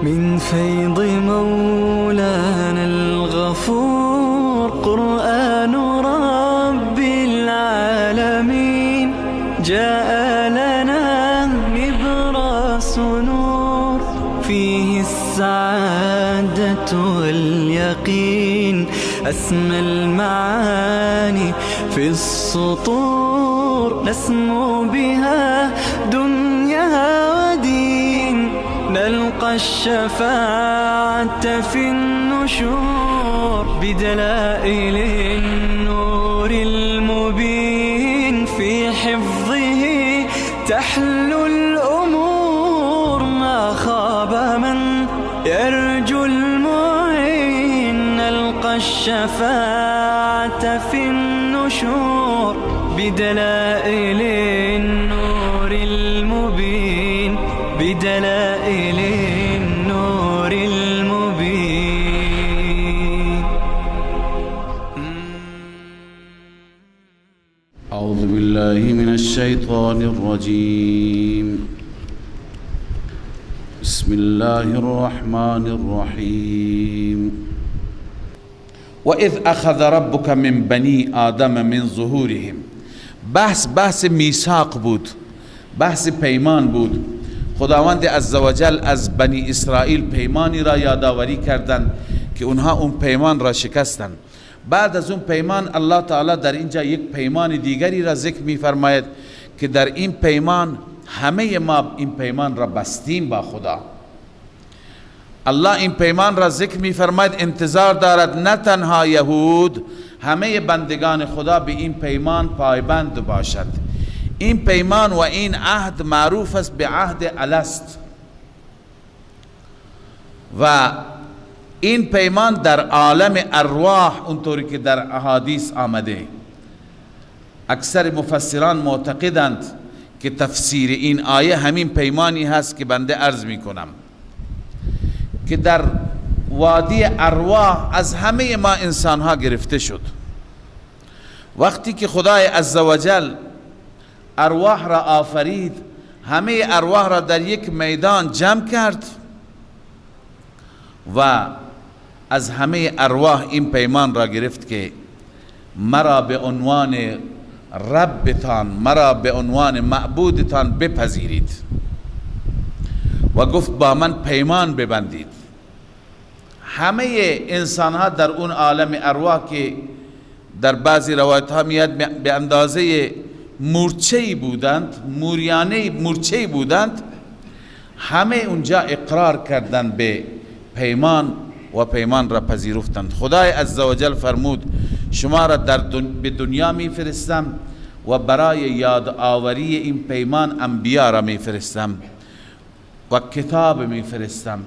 من فيض مولانا الغفور قرآن رب العالمين جاء لنا نبراس نور فيه السعادة واليقين أسمى المعاني في السطور نسمو بها دنيا ودين نلقى الشفاعة في النشور بدلائل النور المبين في حفظه تحلو الأمور ما خاب من يرجو المعين نلقى الشفاعة في النشور بدلائل النور المبين بدلائل النور المبين. أعوذ بالله من الشيطان الرجيم. بسم الله الرحمن الرحيم. وإذ أخذ ربك من بني آدم من ظهورهم. بحث میثاق بود، بحث پیمان بود. خداوند عزوجل از بنی اسرائیل پیمانی را یادآوری کردند که اونها اون پیمان را شکستند. بعد از اون پیمان الله تعالی در اینجا یک پیمان دیگری را ذکر می‌فرماید که در این پیمان همه ما این پیمان را بستیم با خدا. الله این پیمان را ذکر می‌فرماید انتظار دارد نه تنها یهود، همه بندگان خدا به این پیمان پایبند باشد. این پیمان و این عهد معروف است به عهد الست و این پیمان در عالم ارواح اونطوری که در احادیث آمده. اکثر مفسران معتقدند که تفسیر این آیه همین پیمانی هست که بنده عرض می کنم که در وادی ارواح از همه ما انسان ها گرفته شد. وقتی که خدای عزوجل ارواح را آفرید، همه ارواح را در یک میدان جمع کرد و از همه ارواح این پیمان را گرفت که مرا به عنوان ربتان، مرا به عنوان معبودتان بپذیرید و گفت با من پیمان ببندید. همه انسان ها در اون عالم ارواح که در بعضی روایت ها میاد به اندازه مورچه‌ای بودند، موریانه مورچه‌ای بودند، همه اونجا اقرار کردند به پیمان و پیمان را پذیرفتند. خدای عزوجل فرمود شما را به دنیا میفرستم و برای یاد آوری این پیمان انبیا را میفرستم و کتاب میفرستم.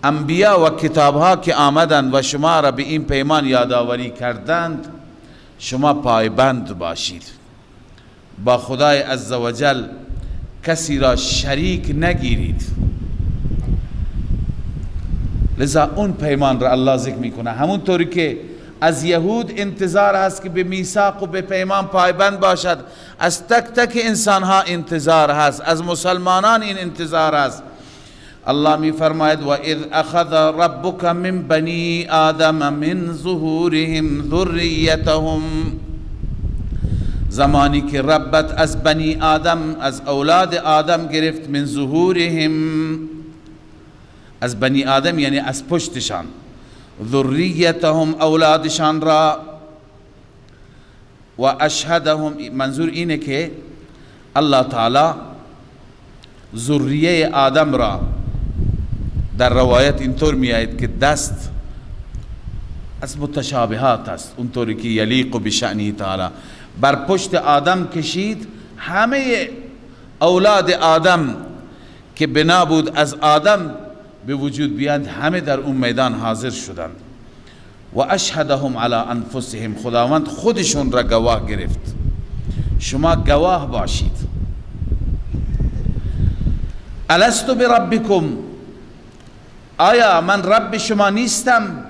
انبیا و کتاب ها که آمدند و شما را به این پیمان یادآوری کردند، شما پایبند باشید، با خدای عزوجل کسی را شریک نگیرید. لذا اون پیمان را الله ذکر میکنه. همونطوری که از یهود انتظار هست که به میثاق و به پیمان پایبند باشد، از تک تک انسان ها انتظار هست، از مسلمانان این انتظار هست. الله می فرماید و اذ اخذ ربک من بنی آدم من ظهورهم ذریتهم. زمانی که ربت از بنی آدم، از اولاد آدم گرفت، من ظهورهم، از بنی آدم یعنی از پشتشان، ذریتهم اولادشان را، و اشهدهم، منظور اینه که الله تعالی ذریه آدم را، در روایت اینطور می آید که دست از متشابهات است، اونطوری که یلیق بشأنه تعالی، بر پشت آدم کشید. همه اولاد آدم که بنا بود از آدم به وجود بیاند، همه در اون میدان حاضر شدند. و اشهدهم علی انفسهم، خداوند خودشون را گواه گرفت. شما گواه باشید. الست بربکم، آیا من رب شما نیستم؟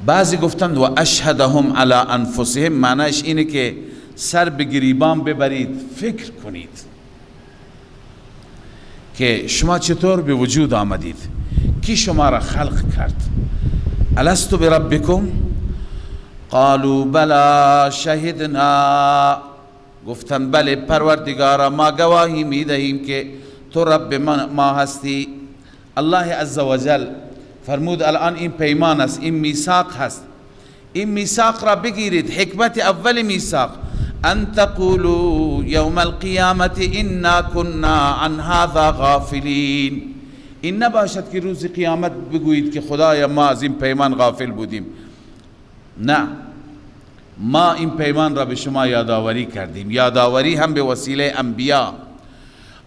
بعضی گفتند و اشهدهم علی انفسهم، معنیش اینه که سر به گریبان ببرید، فکر کنید که شما چطور به وجود آمدید؟ کی شما را خلق کرد؟ الست بربکم؟ قالوا بلا شهدنا، گفتن بله پروردگارا ما گواهی میدهیم که تو رب ما هستی. الله عزوجل فرمود الان این پیمان است، این میثاق هست، این میثاق را بگیرید. حکمت اول میثاق ان تقولوا یوم القیامت انا كنا عن هذا غافلین، این نباشد که روز قیامت بگویید که خدایا ما از این پیمان غافل بودیم. نه، ما این پیمان را به شما یادآوری کردیم، یادآوری هم به وسیله انبیا.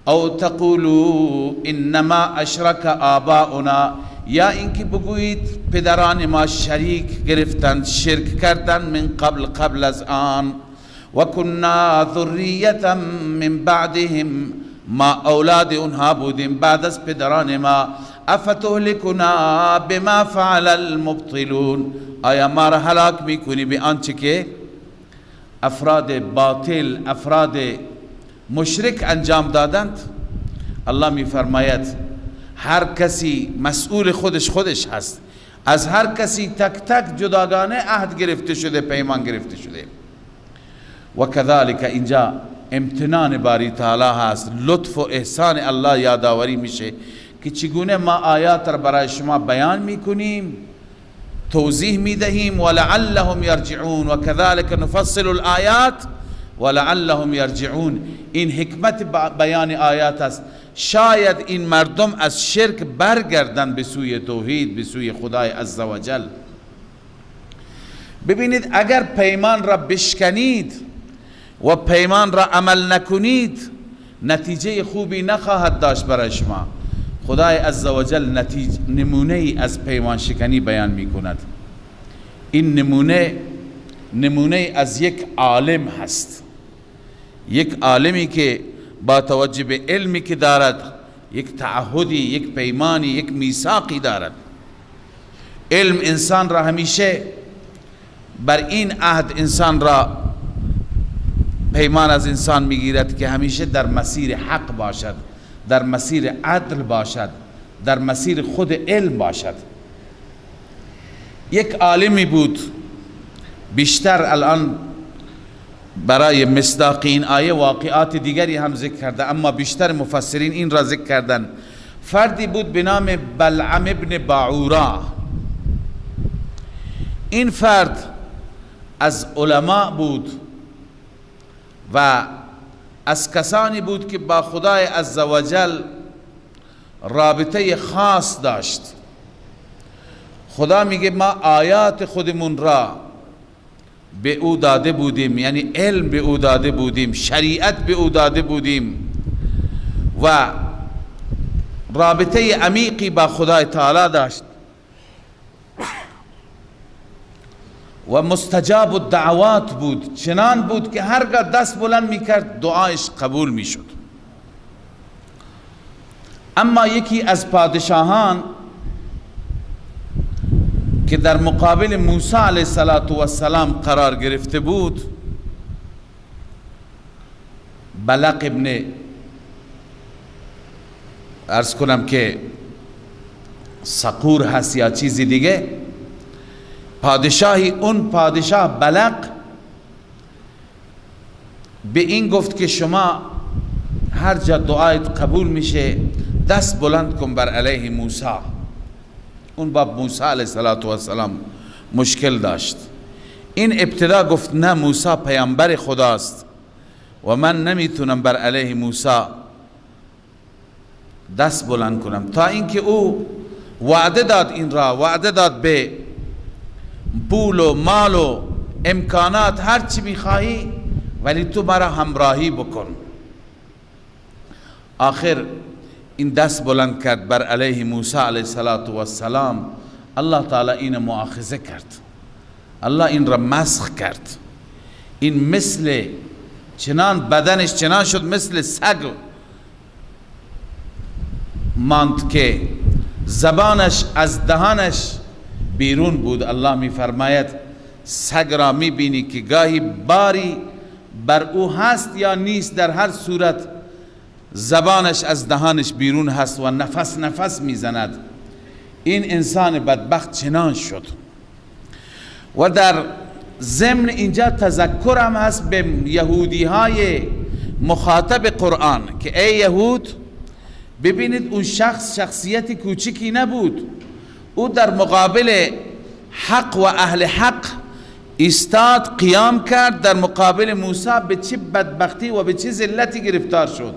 او تقولوا انما اشرک آباؤنا، یا اینکه بگویید پدران ما شریک گرفتند، شرک کردند من قبل از آن. و کنا ذریة من بعدهم، ما اولاد اونها بودیم بعد از پدران ما. افتهلکنا بما فعل المبطلون، آیا ما را هلاک میکنی به آنچه که افراد باطل، افراد مشرک انجام دادند؟ الله میفرماید هر کسی مسئول خودش هست، از هر کسی تک تک جداگانه عهد گرفته شده، پیمان گرفته شده. و کذالک، اینجا امتنان باری تعالی هست، لطف و احسان الله یادآوری میشه که چگونه ما آیات را برای شما بیان میکنیم، توضیح میدهیم. ولعلهم یرجعون و کذالک نفصل الآیات ولعلهم یرجعون. این حکمت بیان آیات است، شاید این مردم از شرک برگردن به سوی توحید، به سوی خدای عزوجل. ببینید اگر پیمان را بشکنید و پیمان را عمل نکنید، نتیجه خوبی نخواهد داشت برای شما. خدای عزوجل نمونه ای از پیمان شکنی بیان می کند. این نمونه از یک عالم هست، یک عالمی که با توجه به علمی که دارد، یک تعهدی، یک پیمانی، یک میثاقی دارد. علم انسان را همیشه بر این عهد انسان را پیمان از انسان میگیرد که همیشه در مسیر حق باشد، در مسیر عدل باشد، در مسیر خود علم باشد. یک عالمی بود، بیشتر الان برای مصداق این آیه واقعات دیگری هم ذکر کرده، اما بیشتر مفسرین این را ذکر کردن. فردی بود به نام بلعم ابن باعورا. این فرد از علماء بود و از کسانی بود که با خدای عزوجل رابطه خاص داشت. خدا میگه ما آیات خودمون را به او داده بودیم، یعنی علم به او داده بودیم، شریعت به او داده بودیم و رابطه عمیقی با خدای تعالی داشت و مستجاب الدعوات بود. چنان بود که هرگاه دست بلند میکرد دعایش قبول میشد. اما یکی از پادشاهان که در مقابل موسی علیه السلام قرار گرفته بود، بلق ابن، عرض کنم که سقور هست یا چیزی دیگه، پادشاهی، اون پادشاه بلق به این گفت که شما هر جا دعایت قبول میشه دست بلند کن بر علیه موسی. اون با موسی علیه السلام مشکل داشت. این ابتدا گفت نه، موسی پیامبر خداست و من نمیتونم بر علیه موسی دست بلند کنم، تا اینکه او وعده داد، این را وعده داد به پول و مال و امکانات، هر چی میخواهی ولی تو مرا همراهی بکن. آخر این دست بلند کرد بر علیه موسی علیه السلام. الله تعالی این مؤاخذه کرد، الله این را مسخ کرد. این مثل چنان بدنش چنان شد مثل سگ ماند که زبانش از دهانش بیرون بود. الله می فرماید سگ را می بینی که گاهی باری بر او هست یا نیست، در هر صورت زبانش از دهانش بیرون هست و نفس نفس میزند. این انسان بدبخت چنان شد. و در ضمن اینجا تذکر هم هست به یهودی های مخاطب قرآن که ای یهود، ببینید اون شخصیت کوچکی نبود، او در مقابل حق و اهل حق ایستاد، قیام کرد، در مقابل موسی به چه بدبختی و به چه ذلتی گرفتار شد.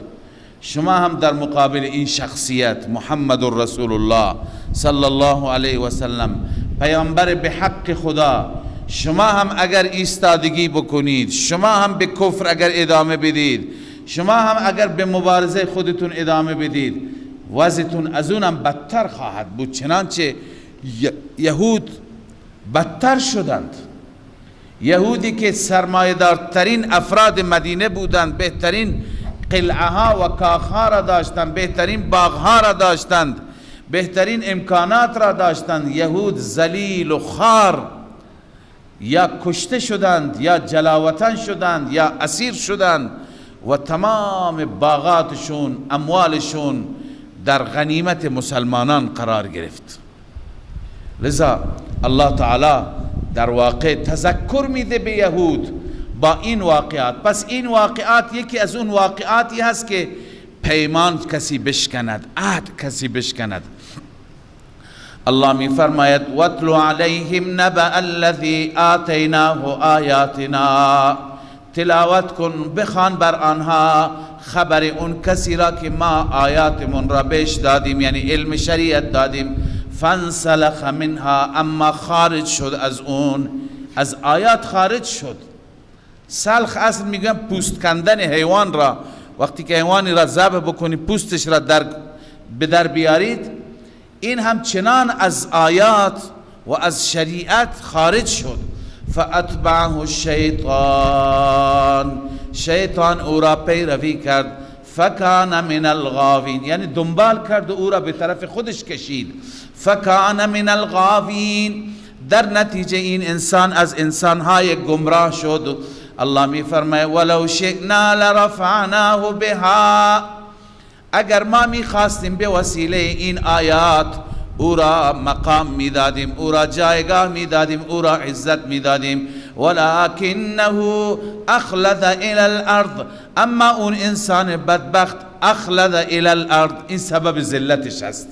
شما هم در مقابل این شخصیت محمد رسول الله صلی الله علیه و سلم، پیامبر به حق خدا، شما هم اگر ایستادگی بکنید، شما هم به کفر اگر ادامه بدید، شما هم اگر به مبارزه خودتون ادامه بدید، وضعتون از اونم بدتر خواهد بود. چنانچه یهود بدتر شدند. یهودی که سرمایه‌دارترین افراد مدینه بودند، بهترین قلعه ها و کاخ ها را داشتند، بهترین باغ ها را داشتند، بهترین امکانات را داشتند، یهود ذلیل و خوار یا کشته شدند یا جلاوطن شدند یا اسیر شدند و تمام باغاتشون، اموالشون در غنیمت مسلمانان قرار گرفت. لذا الله تعالی در واقع تذکر میده به یهود با این واقعات. پس این واقعات یکی از اون واقعاتی هست که پیمان کسی بشکند، عهد کسی بشکند. الله می فرماید وَاتْلُ عَلَيْهِمْ نَبَأَ الَّذِي آتَيْنَاهُ آیاتنا، تلاوت کن، بخوان بر آنها خبر اون کسی را که ما آیاتمون را بهش دادیم، یعنی علم شریعت دادیم. فانسلخ منها، اما خارج شد از اون، از آیات خارج شد. سلخ اصل میگن پوست کندن حیوان را، وقتی که حیوانی را ذبح بکنی پوستش را به در بیارید، این هم چنان از آیات و از شریعت خارج شد. فاتبعه الشیطان، شیطان او را پیروی کرد. فکان من الغاوین، یعنی دنبال کرد و او را به طرف خودش کشید. فکان من الغاوین، در نتیجه این انسان از انسانهای گمراه شد. الله می فرماید ولو شئنا لرفعناه بها، اگر ما می خواستیم به وسیله این آیات او را مقام می دادیم، او را جایگاه می دادیم، او را عزت می دادیم. ولکنه اخلد الى الارض، اما اون انسان بدبخت اخلد الى الارض، این سبب ذلتش است.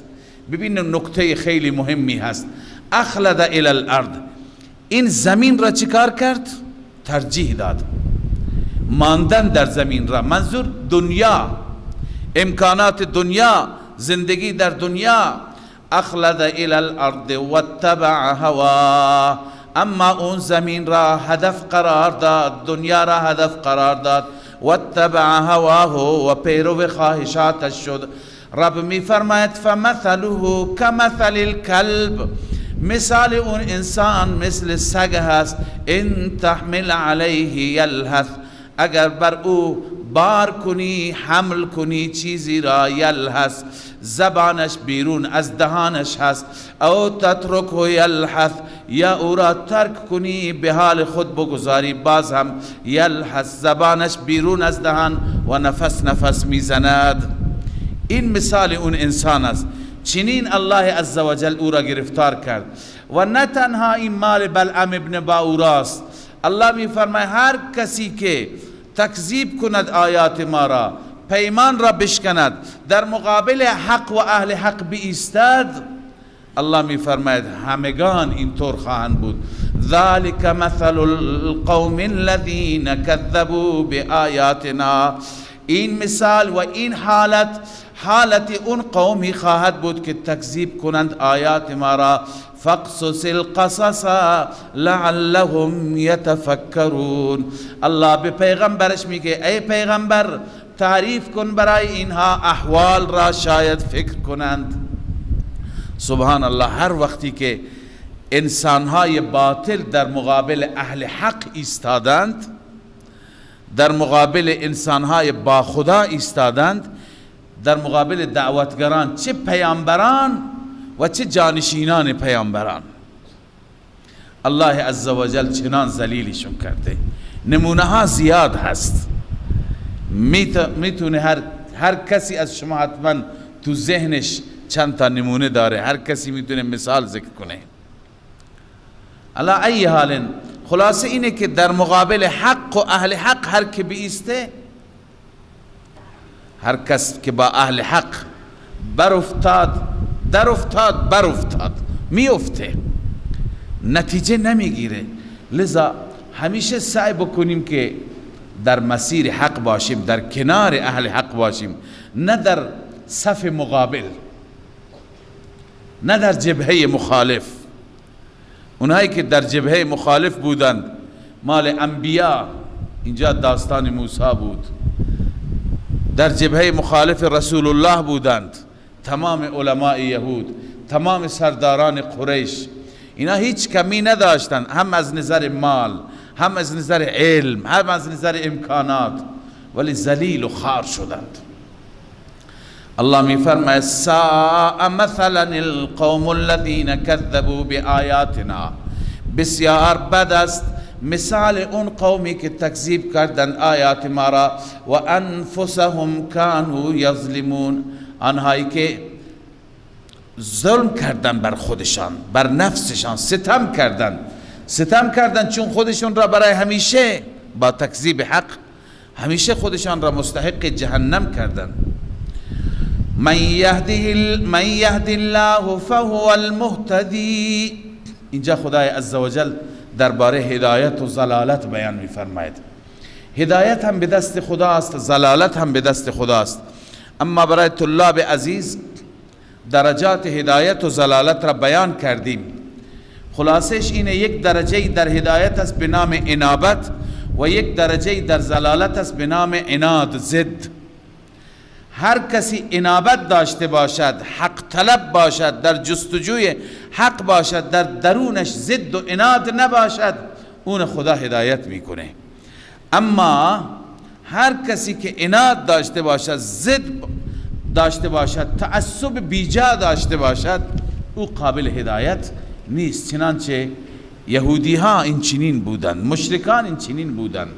ببین نکته خیلی مهمی هست. اخلد الى الارض، این زمین را چیکار کرد؟ ترجیح داد، ماندن در زمین را، منظور دنیا، امکانات دنیا، زندگی در دنیا. اخلد الى الارض واتبع هواه، اما اون زمین را هدف قرار داد، دنیا را هدف قرار داد. واتبع هواه، و پیرو خواهشاتش شد. رب می فرماید فمثله کمثل الکلب، مثال اون انسان مثل سگ هست. ان تحمل علیه یلهث، اگر بر او بار کنی، حمل کنی چیزی را، یلهث، زبانش بیرون از دهانش هست. او تترکه یلهث، یا او را ترک کنی به حال خود بگذاری، باز هم یلهث، زبانش بیرون از دهان و نفس نفس میزند. این مثال اون انسان است. چنین الله عزوجل او را گرفتار کرد. و نه تنها این مال بلعم ابن باوراست، الله می فرماید هر کسی که تکذیب کند آیات ما را، پیمان را بشکند، در مقابل حق و اهل حق بایستد، الله می فرماید همگان اینطور خواهند بود. ذلك مثل القوم الذين كذبوا بآیاتنا، این مثال و این حالت اون قومی خواهد بود که تکذیب کنند آیات ما را. فقصص القصص لعلهم یتفکرون، الله به پیغمبرش میگه ای پیغمبر تعریف کن برای اینها احوال را، شاید فکر کنند. سبحان الله، هر وقتی که انسانهای باطل در مقابل اهل حق ایستادند، در مقابل انسانهای با خدا ایستادند، در مقابل دعوتگران، چه پیامبران و چه جانشینان پیامبران، الله عزوجل چنان ذلیلشون کرده. نمونه ها زیاد هست، میتونه هر کسی از شما حتما تو ذهنش چند تا نمونه داره، هر کسی میتونه مثال ذکر کنه. علی ای حال، خلاصه اینه که در مقابل حق و اهل حق هر که بیسته، هر کس که با اهل حق بر افتاد، در افتاد، بر افتاد، می افته، نتیجه نمیگیره. لذا همیشه سعی بکنیم که در مسیر حق باشیم، در کنار اهل حق باشیم، نه در صف مقابل، نه در جبهه مخالف. اونهایی که در جبهه مخالف بودند مال انبیا، اینجا داستان موسی بود، در جبهه مخالف رسول الله بودند تمام علماء یهود، تمام سرداران قریش، اینا هیچ کمی نداشتند، هم از نظر مال، هم از نظر علم، هم از نظر امکانات، ولی ذلیل و خوار شدند. الله می فرماید ساء مثلا القوم الذين كذبوا بآیاتنا، بسیار بد است مثال اون قومی که تکذیب کردند آیات ما را، و انفسهم كانوا یظلمون، آنهایی که ظلم کردن بر خودشان، بر نفسشان ستم کردن چون خودشون را برای همیشه با تکذیب حق همیشه خودشان را مستحق جهنم کردن. من یهد الله فهو المهتدی، اینجا خدای عزوجل درباره هدایت و ضلالت بیان می‌فرماید. هدایت هم به دست خداست، ضلالت هم به دست خداست، اما برای طلاب عزیز درجات هدایت و ضلالت را بیان کردیم. خلاصش اینه یک درجه در هدایت است به نام انابت و یک درجه در ضلالت است به نام عناد، ضد. هر کسی انابت داشته باشد، حق طلب باشد، در جستجوی حق باشد، در درونش ضد و عناد نباشد، اون خدا هدایت میکنه. اما هر کسی که عناد داشته باشد، ضد داشته باشد، تعصب بیجا داشته باشد، او قابل هدایت نیست. چنانچه یهودی ها این چنین بودند، مشرکان این چنین بودند.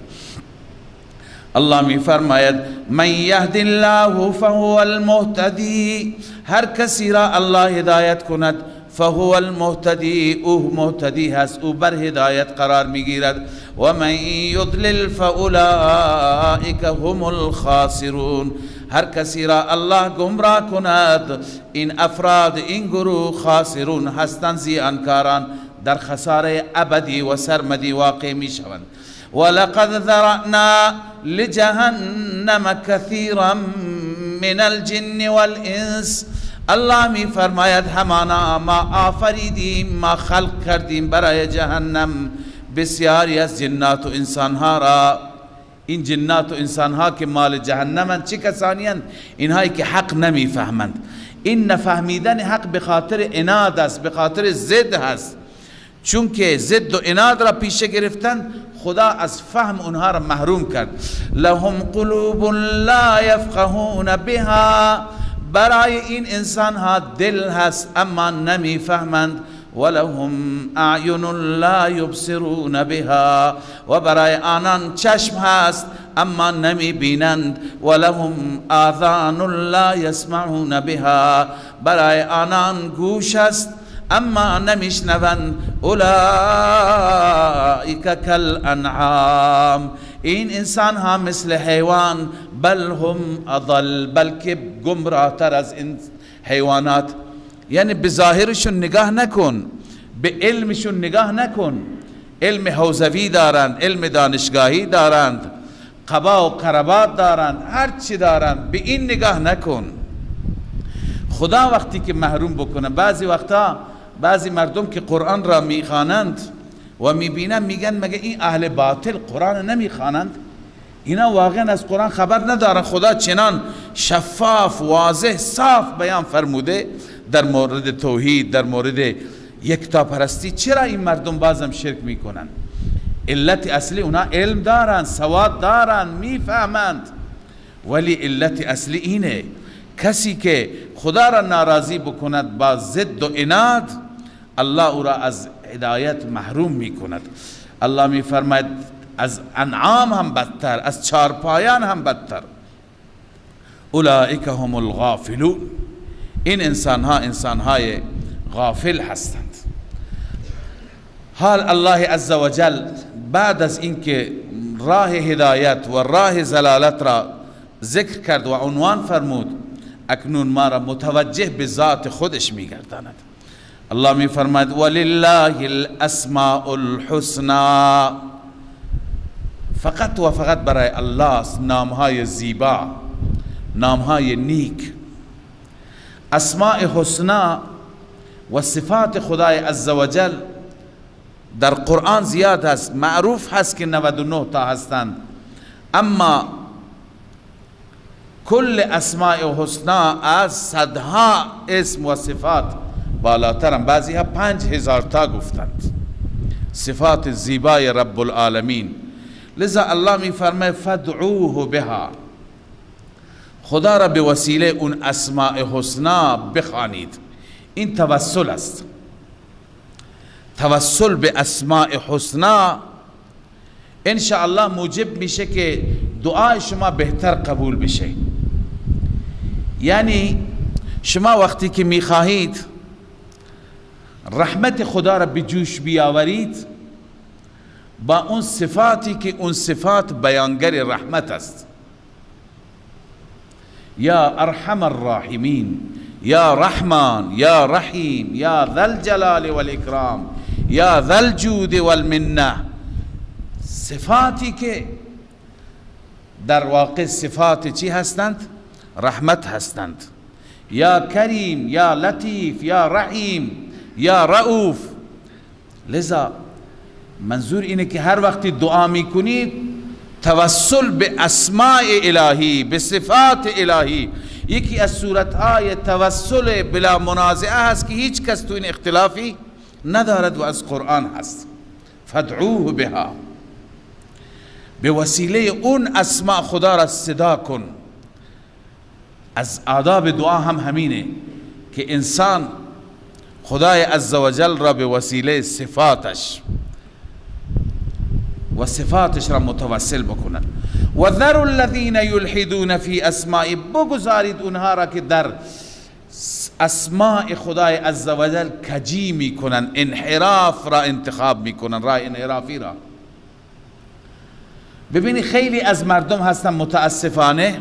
الله می فرماید من یهد الله فهو المهتدی، هر کسی را الله هدایت کند فهو المهتدی، او مهتدی هست، او بر هدایت قرار می گیرد. و من یضلل فاولئک هم الخاسرون، هر کسی را الله گمراه کند این افراد، این گروه خاسرون هستند، زیانکاران، در خساره ابدی و سرمدی واقع می شوند. ولقد ذرأنا لجهنم كثيرا من الجن والانس، الله می فرماید همانا ما آفریدیم، ما خلق کردیم برای جهنم بسیاری از جنات و انسان ها را. این جنات و انسان ها که مال جهنمند چه کسانی اند؟ اینهایی که حق نمی فهمند. این نفهمیدن حق به خاطر عناد است، به خاطر ضد هست، چون که ضد و عناد را پیشه گرفتن خدا از فهم اونها را محروم کرد. لهم قلوب لا یفقهون بها، برای این انسان ها دل هست اما نمی فهمند. ولهم اعین لا یبصرون بها، و برای آنان چشم هست اما نمی بینند. ولهم آذان لا یسمعون بها، برای آنان گوش است اما نمیشنوند. اولئک کالانعام، این انسان ها مثل حیوان، بل هم اضل، بلکه گمراه تر از این حیوانات. یعنی به ظاهرشون نگاه نکن، به علمشون نگاه نکن، علم حوزوی دارند، علم دانشگاهی دارند، قبا و قربات دارند، هر چی دارند، به این نگاه نکن. خدا وقتی که محروم بکنه، بعضی وقتا بعضی مردم که قرآن را میخوانند و میبینن میگن مگه این اهل باطل قرآن نمیخوانند؟ اینا واقعا از قرآن خبر ندارن. خدا چنان شفاف، واضح، صاف بیان فرموده در مورد توحید، در مورد یکتاپرستی. چرا این مردم بازم شرک میکنن؟ علت اصلی اونا علم دارن، سواد دارن، میفهمند، ولی علت اصلی اینه کسی که خدا را ناراضی بکند با ضد و عناد، الله او را از هدایت محروم میکند. الله میفرماید از انعام هم بدتر، از چارپایان هم بدتر. اولئک هم الغافلون، این انسانهای غافل هستند. حال الله عزوجل بعد از اینکه راه هدایت و راه زلالت را ذکر کرد و عنوان فرمود، اکنون ما را متوجه به ذات خودش میگرداند. الله میفرماید ولله الاسماء الحسنى، فقط و فقط برای الله نامهای زیبا، نامهای نیک. اسماء حسنا و صفات خدای عزوجل در قرآن زیاد هست، معروف هست که 99 تا هستند، اما کل اسماء حسنا از صدها اسم و صفات بالاترم، بعضی ها 5000 تا گفتند صفات زیبای رب العالمین. لذا الله می فرماید فدعوه بها، خدا را به وسیله اون اسماء حسنا بخوانید. این توسل است، توسل به اسماء حسنا ان شاء الله موجب میشه که دعای شما بهتر قبول بشه. یعنی شما وقتی که میخواهید رحمت خدا را به جوش بیاورید با اون صفاتی که اون صفات بیانگر رحمت است، یا ارحم الراحمین، یا رحمان، یا رحیم، یا ذا الجلال والاکرام، یا ذا الجود والمنه، صفاتی که در واقع صفات چی هستند؟ رحمت هستند. یا کریم، یا لطیف، یا رحیم، یا رؤوف. لذا منظور اینه که هر وقتی دعا میکنید توسل به اسماء الهی، به صفات الهی. یکی از صورتهای توسل بلا منازعه هست که هیچ کس تو این اختلافی ندارد و از قرآن هست. فدعوه بها، به وسیله اون اسماء خدا را صدا کن. از آداب دعا هم همینه که انسان خدای عزوجل را به وسیله صفاتش و صفاتش را متوسل بکنند. و ذروا الذین یلحدون فی اسماء، بگذارید اونها را که در اسماء خدای عزوجل کجی میکنن، انحراف را انتخاب میکنن، راه انحرافی را. ببینی خیلی از مردم هستن متاسفانه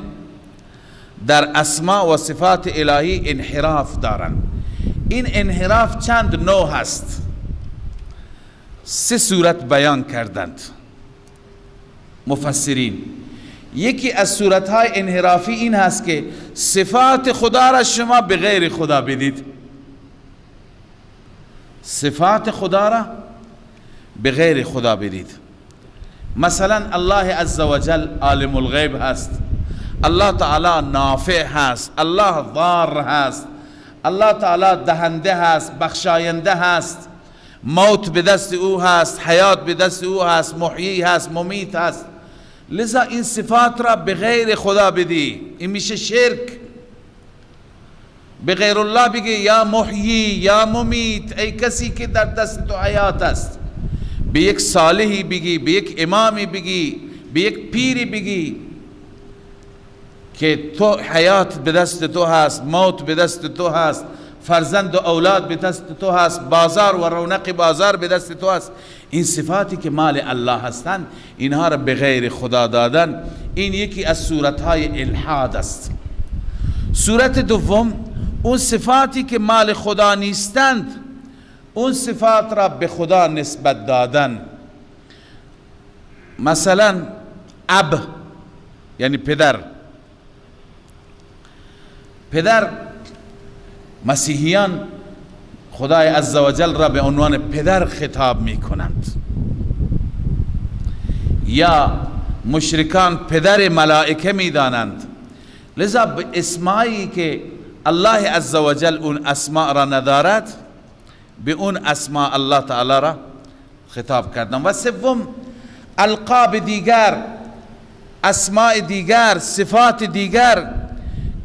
در اسماء و صفات الهی انحراف دارن. این انحراف چند نوع هست، 3 صورت بیان کردند مفسرین. یکی از صورتهای انحرافی این هست که صفات خدا را شما به غیر خدا بدید، صفات خدا را به غیر خدا بدید. مثلا الله عزوجل عالم الغیب هست، الله تعالی نافع هست، الله ضار هست، الله تعالی دهنده هست، بخشاینده هست، موت به دست او هست، حیات به دست او هست، محیی هست، ممیت هست. لذا این صفات را به غیر خدا بدی، این میشه شرک. به غیر الله بگی یا محیی یا ممیت، ای کسی که در دست تو حیات است. به یک صالحی بگی، به یک امامی بگی، به یک پیری بگی که تو حیات به دست تو هست، موت به دست تو هست، فرزند و اولاد به دست تو هست، بازار و رونق بازار به دست تو هست. این صفاتی که مال الله هستند اینها را به غیر خدا دادن، این یکی از صورتهای الحاد است. صورت دوم، اون صفاتی که مال خدا نیستند اون صفات را به خدا نسبت دادن. مثلا اب یعنی پدر. پدر، مسیحیان خدای عزوجل را به عنوان پدر خطاب می کنند، یا مشرکان پدر ملائکه می دانند. لذا به اسمایی که الله عزوجل اون اسماء را ندارد به اون اسماء الله تعالی را خطاب کردن. و سوم، القاب دیگر، اسماء دیگر، صفات دیگر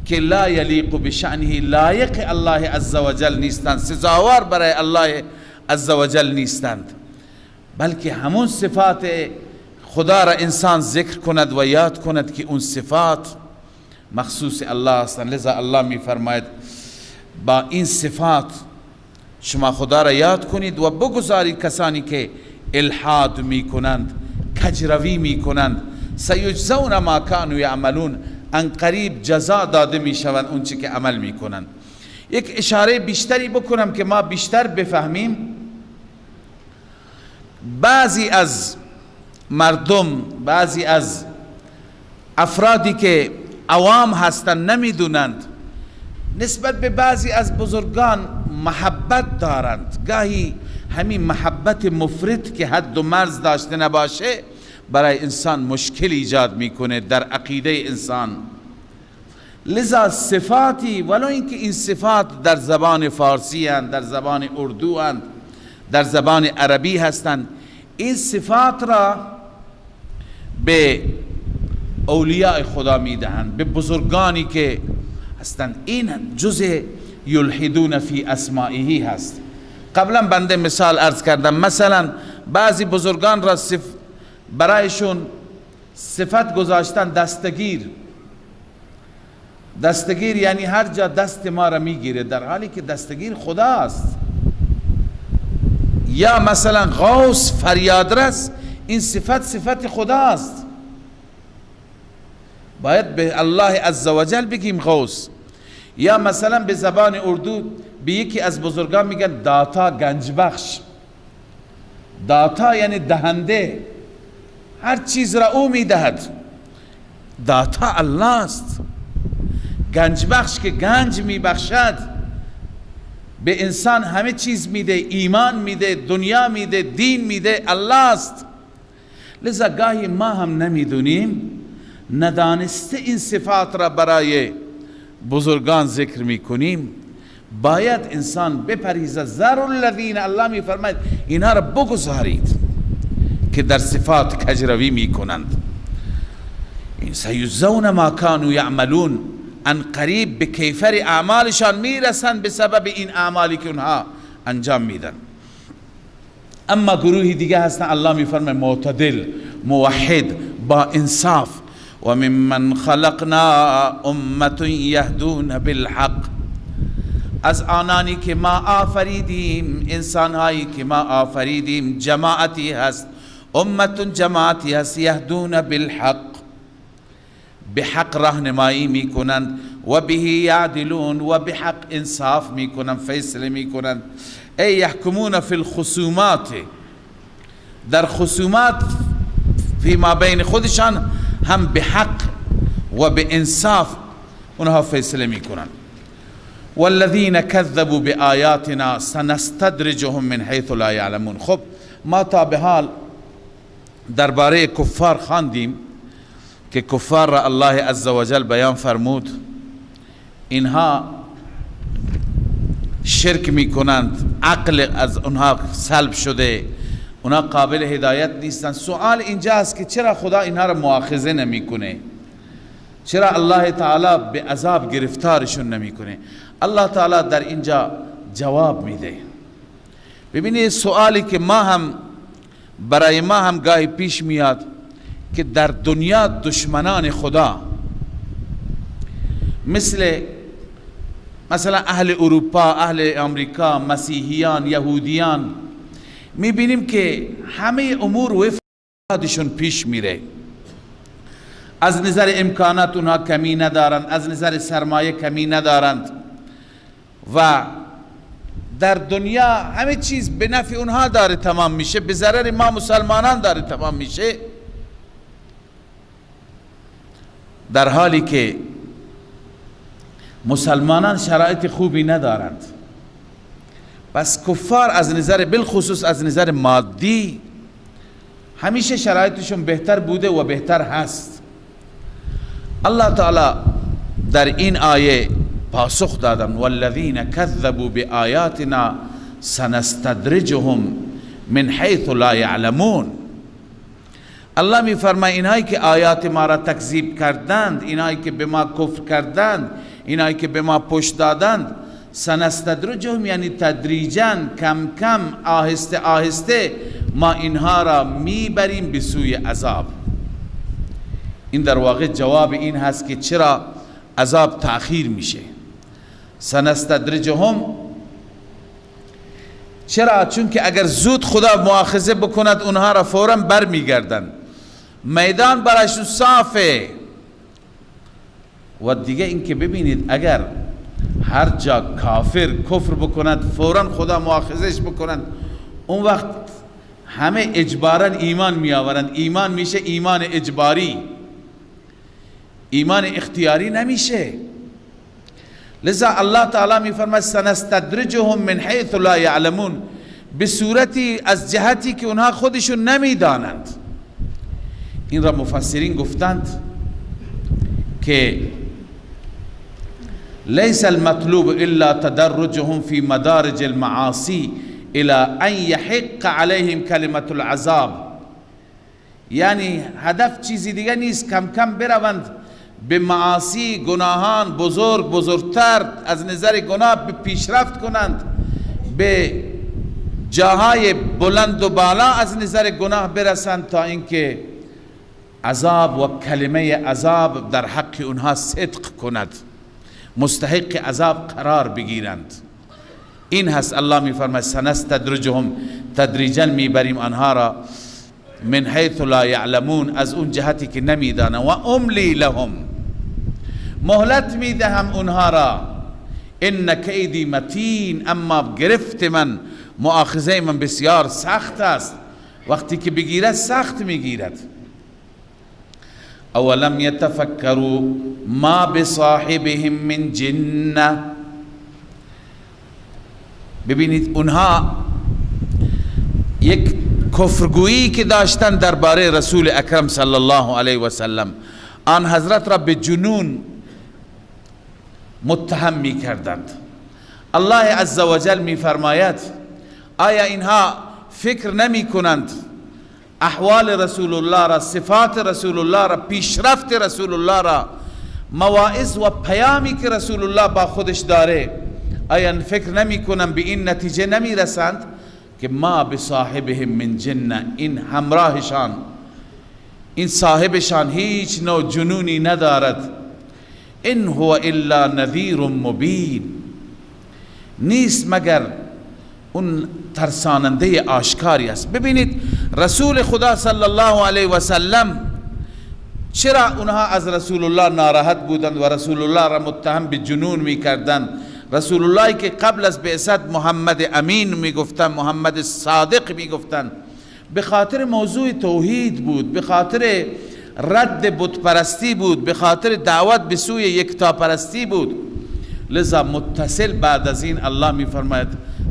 که لا یلیق بشأنه، لایق الله عزوجل نیستند، سزاوار برای الله عزوجل نیستند، بلکه همون صفات خدا را انسان ذکر کند و یاد کند که اون صفات مخصوص الله هستند. لذا الله میفرماید با این صفات شما خدا را یاد کنید و بگذارید کسانی که الحاد میکنند، کجروی میکنند، سیجزون ما کانوا یعملون، ان قریب جزا داده میشوند اون چی که عمل میکنند. یک اشاره بیشتری بکنم که ما بیشتر بفهمیم. بعضی از مردم، بعضی از افرادی که عوام هستند نمیدونند، نسبت به بعضی از بزرگان محبت دارند. گاهی همین محبت مفرط که حد و مرز داشته نباشه برای انسان مشکل ایجاد میکنه در عقیده انسان. لذا صفاتی ولو اینکه این صفات در زبان فارسی هستند، در زبان اردو هستند، در زبان عربی هستند، این صفات را به اولیاء خدا میدهند، به بزرگانی که هستند. این جزء یلحدون فی اسمائه هست. قبلا بنده مثال عرض کردم، مثلا بعضی بزرگان را برایشون صفت گذاشتن دستگیر. دستگیر یعنی هر جا دست ما را میگیره، در حالی که دستگیر خدا است. یا مثلا غوث، فریادرس، این صفت خدا است. باید به الله عزوجل بگیم غوث. یا مثلا به زبان اردو به یکی از بزرگان میگن داتا، گنج بخش. داتا یعنی دهنده، هر چیز را او میدهد. داتا الله است. گنج بخش که گنج میبخشد، به انسان همه چیز میده، ایمان میده، دنیا میده، دین میده، الله است. لذا گاهی ما هم نمیدونیم، ندانسته این صفات را برای بزرگان ذکر میکنیم. باید انسان بپرهیزد. ذر الذین، الله میفرماید اینها را بگذارید که در صفات کجروی میکنند. این سیجزون ما کانوا یعملون، ان قریب به کیفر اعمالشان میرسند به سبب این اعمالی که اونها انجام میدن. اما گروهی دیگه هستن الله میفرماید معتدل، موحد، با انصاف. و ممن خلقنا امة یهدون بالحق، از آنانی که ما آفریدیم، انسانهایی که ما آفریدیم، جماعتی هست، امت جماعتی هست، یهدون بالحق، به حق راهنمایی میکنند، و به یعدلون، و به حق انصاف میکنند، فیصله میکنند. ای یحکمون فی الخصومات، در خصومات فی ما بین خودشان هم به حق و به انصاف اونها فیصله میکنند. والذین کذبوا بآیاتنا سنستدرجهم من حیث لا یعلمون. خب ما تا به حال درباره کفار خواندیم که کفار را الله عزوجل بیان فرمود اینها شرک میکنند، عقل از اونها سلب شده، اونها قابل هدایت نیستند. سوال اینجا است که چرا خدا اینها را مؤاخذه نمیکنه؟ چرا الله تعالی به عذاب گرفتارشون نمیکنه؟ الله تعالی در اینجا جواب میده. ببینید سوالی که ما هم برای ما هم گاهی پیش میاد که در دنیا دشمنان خدا مثلا اهل اروپا، اهل امریکا، مسیحیان، یهودیان، میبینیم که همه امور وفقشون پیش میره. از نظر امکانات اونها کمی ندارند، از نظر سرمایه کمی ندارند و در دنیا همه چیز به نفع اونها داره تمام میشه، به ضرر ما مسلمانان داره تمام میشه، در حالی که مسلمانان شرایط خوبی ندارند. پس کفار از نظر، بالخصوص از نظر مادی، همیشه شرایطشون بهتر بوده و بهتر هست. الله تعالی در این آیه پاسخ دادن والذین کذبوا بآیاتنا سنستدرجهم من حیث لا یعلمون. الله می فرماید اینایی که آیات ما را تکذیب کردند، اینایی که به ما کفر کردند، اینایی که به ما پشت دادند، سنستدرجهم یعنی تدریجاً، کم کم، آهسته آهسته ما اینها را میبریم به سوی عذاب. این در واقع جواب این هست که چرا عذاب تأخیر میشه. سنستدرجهم، چرا؟ چون که اگر زود خدا مؤاخذه بکند اونها را فوراً بر میگردن، میدان برایشون صافه. و دیگه این که ببینید اگر هر جا کافر کفر بکند فوراً خدا مؤاخذش بکند، اون وقت همه اجباراً ایمان می آورند. ایمان میشه ایمان اجباری، ایمان اختیاری نمیشه. لذا الله تعالی می فرماید سنستدرجهم من حیث لا یعلمون، به صورتی از جهتی که اونها خودشون نمیدانند. این را مفسرین گفتند که لیس المطلوب الا تدرجهم في مدارج المعاصی الى ان يحق عليهم كلمة العذاب، یعنی هدف چیزی دیگه نیست، کم کم بروند به معاصی، گناهان بزرگتر از نظر گناه پیشرفت کنند، به جاهای بلند و بالا از نظر گناه برسند، تا اینکه عذاب و کلمه عذاب در حق اونها صدق کند، مستحق عذاب قرار بگیرند. این هست الله می فرماید سنستدرجهم، تدریجا میبریم آنها را، من حیث لا یعلمون، از اون جهتی که نمیدانند، و املی لهم، مهلت میدهم اونها را، ان کیدی متین، اما گرفت من، مؤاخذه من بسیار سخت است، وقتی که بگیرد سخت میگیرد. اولم یتفکروا ما بصاحبهم من جنة، ببینید اونها یک کفرگویی که داشتن درباره رسول اکرم صلی الله علیه و سلم، آن حضرت را به جنون متهم می کردند. الله عز و جل می فرماید آیا اینها فکر نمی کنند احوال رسول الله را، صفات رسول الله را، پیشرفت رسول الله را، مواعظ و پیامی که رسول الله با خودش داره، آیا فکر نمی کنند به این نتیجه نمی رسند که ما بصاحبهم من جنة، این همراهشان، این صاحبشان هیچ نوع جنونی ندارد، ان هو الا نذیر مبین، نیست مگر اون ترساننده آشکاری است. ببینید رسول خدا صلی الله علیه و سلم، چرا اونها از رسول الله ناراحت بودند و رسول الله را متهم به جنون میکردند؟ رسول الله که قبل از بعثت محمد امین میگفتند، محمد صادق میگفتند، به خاطر موضوع توحید بود، به خاطر رد بت پرستی بود، به خاطر دعوت به سوی یکتاپرستی بود. لذا متصل بعد از این الله میفرماید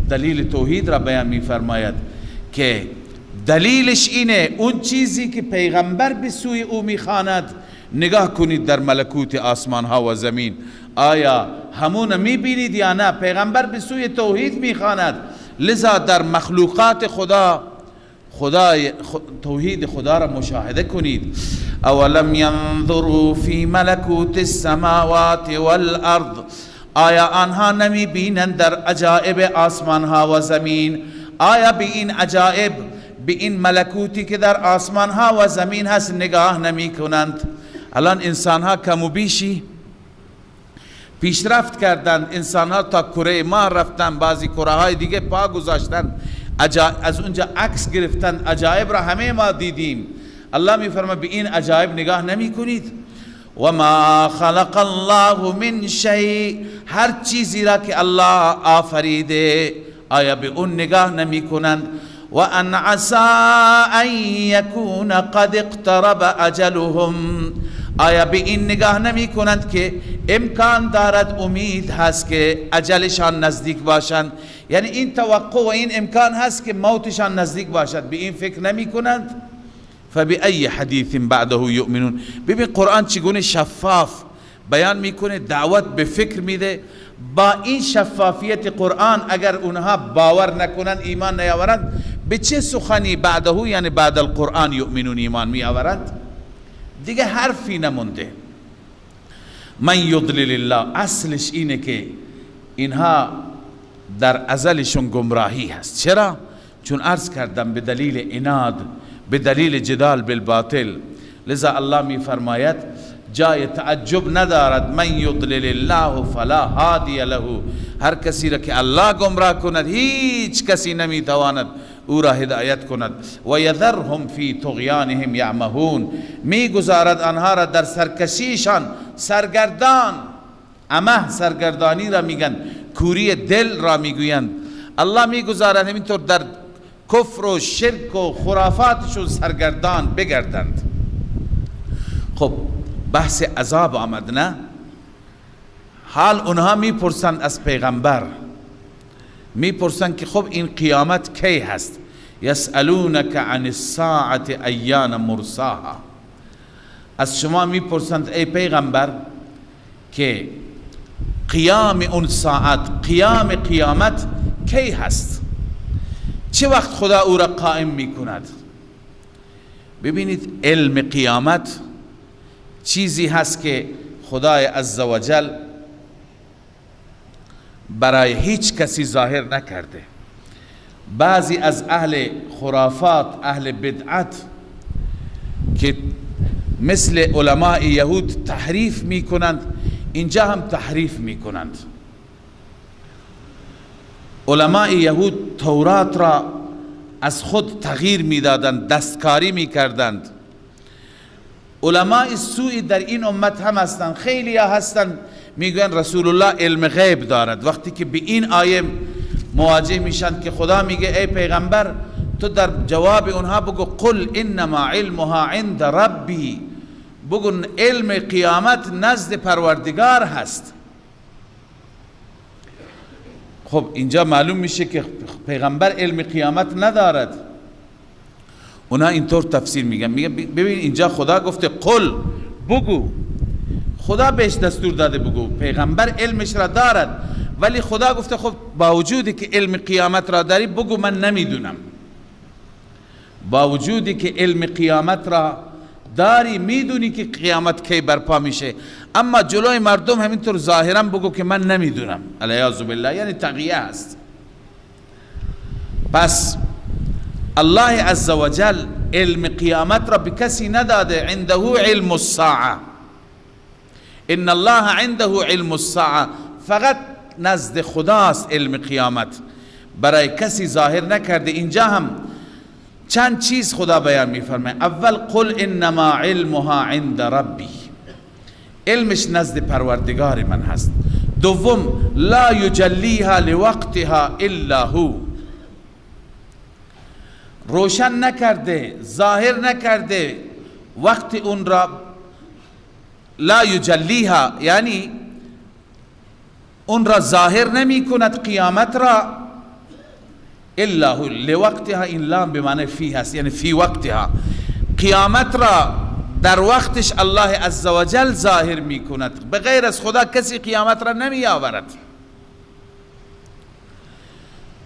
دلیل توحید را بیان میفرماید که دلیلش اینه، اون چیزی که پیغمبر به سوی او میخواند، نگاه کنید در ملکوت آسمان ها و زمین، آیا همون میبینید یا نه؟ پیغمبر به سوی توحید میخواند. لذا در مخلوقات خدا توحید خدا را مشاهده کنید. اولم ينظروا فی ملکوت السماوات والارض، آیا آنها نمی بینند در عجائب آسمان ها و زمین؟ آیا به این عجائب، به این ملکوتی که در آسمان ها و زمین هست نگاه نمی کنند؟ الان انسان ها کم و بیشی پیشرفت کردند، انسان ها تا کره ماه رفتن، بعضی کره های دیگه پا گذاشتن، از اونجا عکس گرفتن، عجائب را همه ما دیدیم. الله می فرماید به این عجائب نگاه نمی کنید؟ و ما خلق الله من شیء، هر چیزی را که الله آفریده آیا به اون نگاه نمی کنند؟ و ان عسى ان یکون قد اقترب اجلهم، آیا به این نگاه نمی کنند که امکان دارد، امید هست که اجلشان نزدیک باشند، یعنی این توقع و این امکان هست که موتشان نزدیک باشد، به این فکر نمی کنند؟ فبأي حدیث بعده یؤمنون. ببین قرآن چگونه شفاف بیان میکنه، دعوت به فکر میده. با این شفافیت قرآن اگر اونها باور نکنند، ایمان نیاورند، به چه سخنی بعده، یعنی بعد القرآن یؤمنون، ایمان میآورند؟ دیگه حرفی نمونده. من یضلل الله، اصلش اینه که اینها در ازلشون گمراهی هست. چرا؟ چون عرض کردم به دلیل عناد، به دلیل جدال بالباطل. لذا الله می فرماید جای تعجب ندارد. من یضلل الله فلا هادی له، هر کسی را که الله گمراه کند هیچ کسی نمیتواند او را هدایت کند. و یذرهم فی طغیانهم یعمهون، میگذارد آنها را در سرکشیشان سرگردان. امه سرگردانی را میگن، کوری دل را میگویند. الله میگذارد همینطور در کفر و شرک و خرافاتشون سرگردان بگردند. خب بحث عذاب آمد نه؟ حال اونها میپرسند از پیغمبر، میپرسند که خب این قیامت کی هست؟ یسألونک عن الساعة ایان مرساها، از شما میپرسند ای پیغمبر که قیام اون ساعت، قیام قیامت کی هست؟ چه وقت خدا او را قائم میکند؟ ببینید علم قیامت چیزی هست که خدای عزوجل برای هیچ کسی ظاهر نکرده. بعضی از اهل خرافات، اهل بدعت که مثل علماء یهود تحریف میکنند، اینجا هم تحریف میکنند. علماء یهود تورات را از خود تغییر میدادند، دستکاری میکردند. علماء سوی در این امت هم هستند، خیلی ها هستند میگوین رسول الله علم غیب دارد. وقتی که به این آیه مواجه میشن که خدا میگه ای پیغمبر تو در جواب اونها بگو قل انما علمها عند ربی، بگو علم قیامت نزد پروردگار هست. خب اینجا معلوم میشه که پیغمبر علم قیامت ندارد. اونا اینطور تفسیر میگن، ببین اینجا خدا گفته قل، بگو، خدا بهش دستور داده بگو، پیغمبر علمش را دارد، ولی خدا گفته خب با وجودی که علم قیامت را داری بگو من نمیدونم. با وجودی که علم قیامت را داری، میدونی که قیامت کی برپا میشه، اما جلوی مردم همینطور ظاهرا بگو که من نمیدونم، علیاذ بالله، یعنی تقیه است. پس الله عزوجل علم قیامت را به کسی نداده. عنده علم الساعه، ان الله عنده علم الساعه، فقط نزد خداست علم قیامت، برای کسی ظاهر نکرده. اینجا هم چند چیز خدا بیان میفرماید. اول قل انما علمها عند ربی، علمش نزد پروردگار من هست. دوم لا یجلیها لوقتها الا هو، روشن نکرده، ظاهر نکرده وقت اون را. لا یجلیها یعنی اون را ظاهر نمی کند قیامت را، الا هو لوقتها، این لام به معنی فی هست، یعنی فی وقتها، قیامت را در وقتش الله عزوجل ظاهر می کند. بغیر از خدا کسی قیامت را نمی آورد.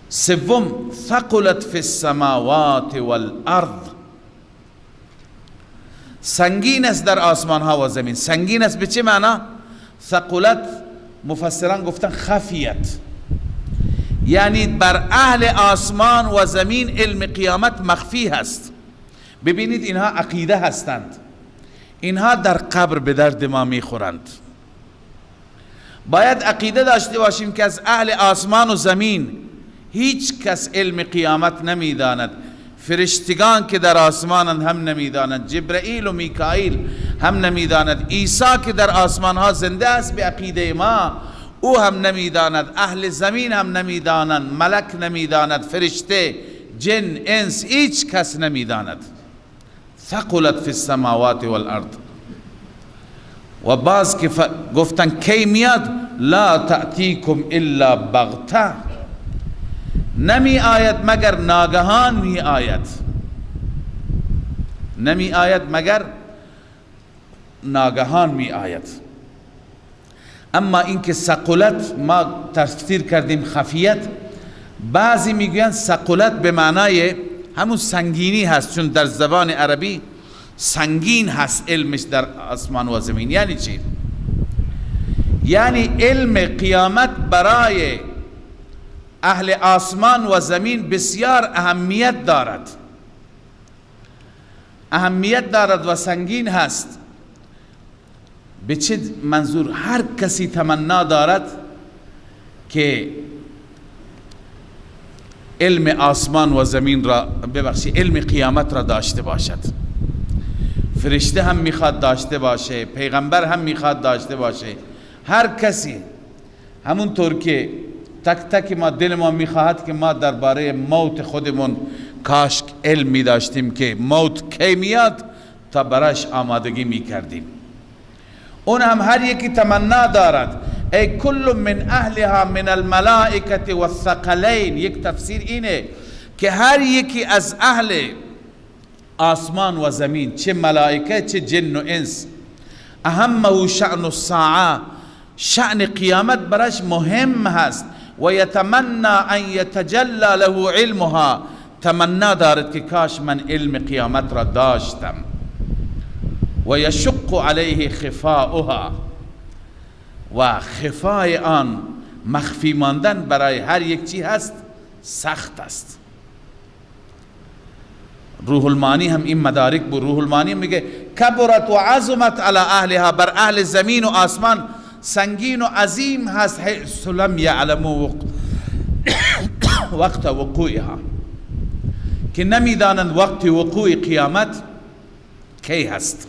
سوم ثقلت فی السماوات والارض، سنگین است در آسمان ها و زمین. سنگین است به چه معنا؟ ثقلت مفسران گفتن خفیت، یعنی بر اهل آسمان و زمین علم قیامت مخفی هست. ببینید اینها عقیده هستند، اینها در قبر به درد ما میخورند. باید عقیده داشته باشیم که از اهل آسمان و زمین هیچ کس علم قیامت نمیداند. فرشتگان که در آسمانند هم نمیدانند، جبرائیل و میکائیل هم نمیداند، عیسی که در آسمان ها زنده است به عقیده ما او هم نمیداند، اهل زمین هم نمیدانند، ملک نمیداند، فرشته، جن، انس، هیچ کس نمیداند. ثقلت فی السماوات والارض. و بعض که گفتن کی میاد؟ لا تأتیکم الا بغته، نمی آید مگر ناگهان می آید، نمی آید مگر ناگهان می آید. اما اینکه ثقلت ما تفسیر کردیم خفیت، بعضی میگویند ثقلت به معنای همون سنگینی هست، چون در زبان عربی سنگین هست علمش در آسمان و زمین. یعنی چی؟ یعنی علم قیامت برای اهل آسمان و زمین بسیار اهمیت دارد، اهمیت دارد و سنگین هست. به چه منظور؟ هر کسی تمنا دارد که علم آسمان و زمین را، ببخشید علم قیامت را داشته باشد. فرشته هم میخواد داشته باشه، پیغمبر هم میخواد داشته باشه، هر کسی. همونطور که تک تک ما دل ما میخواهد که ما درباره موت خودمون کاش علم می داشتیم که موت کی میاد تا براش آمادگی میکردیم. اون هم هر یکی تمنا دارد. ای کل من اهلها من الملائکه والثقلین، یک تفسیر اینه که هر یکی از اهل آسمان و زمین، چه ملائکه چه جن و انس، اهمه شأن الساعه، شأن قیامت براش مهم هست. و یتمنى ان یتجلی له علمها، تمنا دارد که کاش من علم قیامت را داشتم. و یشق علیه خفاؤها، و خفای آن، مخفی ماندن برای هر یک چی هست سخت است. روح المانی هم این مدارک بود. روح المانی میگه کبرت و عظمت علی اهلها، بر اهل زمین و آسمان سنگین و عظیم هست، حیث لم یعلموا وقت وقوعها، که نمیدانند وقت وقوع قیامت کی هست.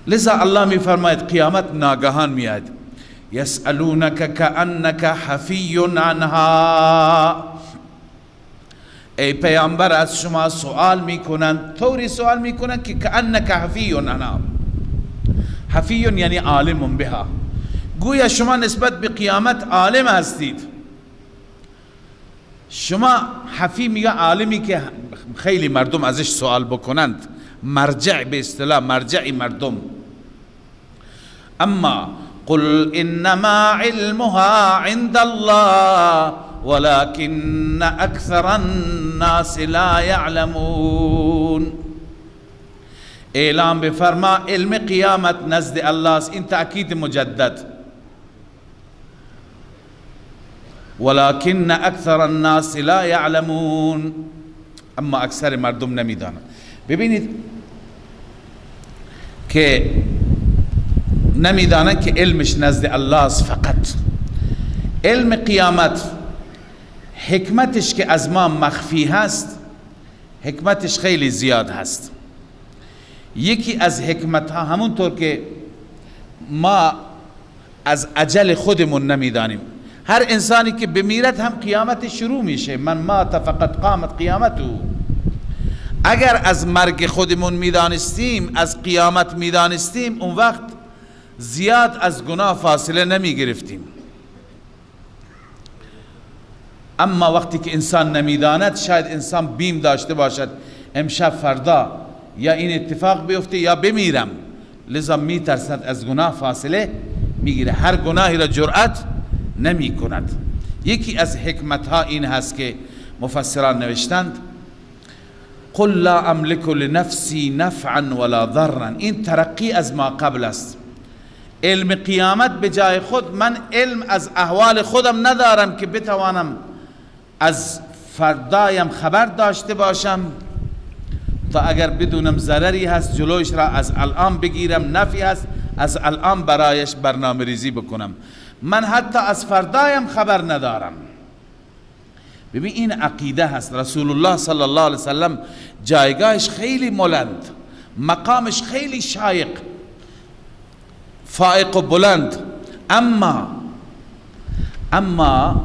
لذا الله می فرماید قیامت ناگهان میاد. یسألونک کأنک حفی عنها، ای پیامبر از شما سوال میکنند، طوری سوال میکنند که کأنک حفی عنها. حفی یعنی عالم بها، گویا شما نسبت به قیامت عالم هستید. شما حفی میگه عالمی که خیلی مردم ازش سوال بکنند، مرجع به اصطلاح مرجع مردم. اما قل انما علمها عند الله ولكن اكثر الناس لا يعلمون. اعلام بفرما علم قیامت نزد الله است. این تأکید مجدد. ولكن اكثر الناس لا يعلمون، اما اکثر مردم نمیدانند. ببینید که نمیدانند که علمش نزد الله است. فقط علم قیامت حکمتش که از ما مخفی هست، حکمتش خیلی زیاد هست. یکی از حکمت ها همونطور که ما از اجل خودمون نمیدانیم. هر انسانی که بمیرد هم قیامت شروع میشه. من مات فقط قامت قیامته. اگر از مرگ خودمون میدانستیم، از قیامت میدانستیم، اون وقت زیاد از گناه فاصله نمی گرفتیم. اما وقتی که انسان نمیداند، شاید انسان بیم داشته باشد امشب فردا یا این اتفاق بیفته یا بمیرم، لذا میترسد از گناه فاصله میگیره، هر گناهی را جرأت نمی کند. یکی از حکمت ها این هست که مفسران نوشتند قل لا املک لنفسی نفعا ولا ضرا. این ترقی از ما قبل است. علم قیامت به جای خود، من علم از احوال خودم ندارم که بتوانم از فردایم خبر داشته باشم تا اگر بدونم ضرری هست جلوش را از الان بگیرم، نفعی هست از الان برایش برنامه ریزی بکنم. من حتی از فردایم خبر ندارم. ببین این عقیده هست. رسول الله صلی الله علیه وسلم جایگاهش خیلی بلند، مقامش خیلی شایق، فائق و بلند. اما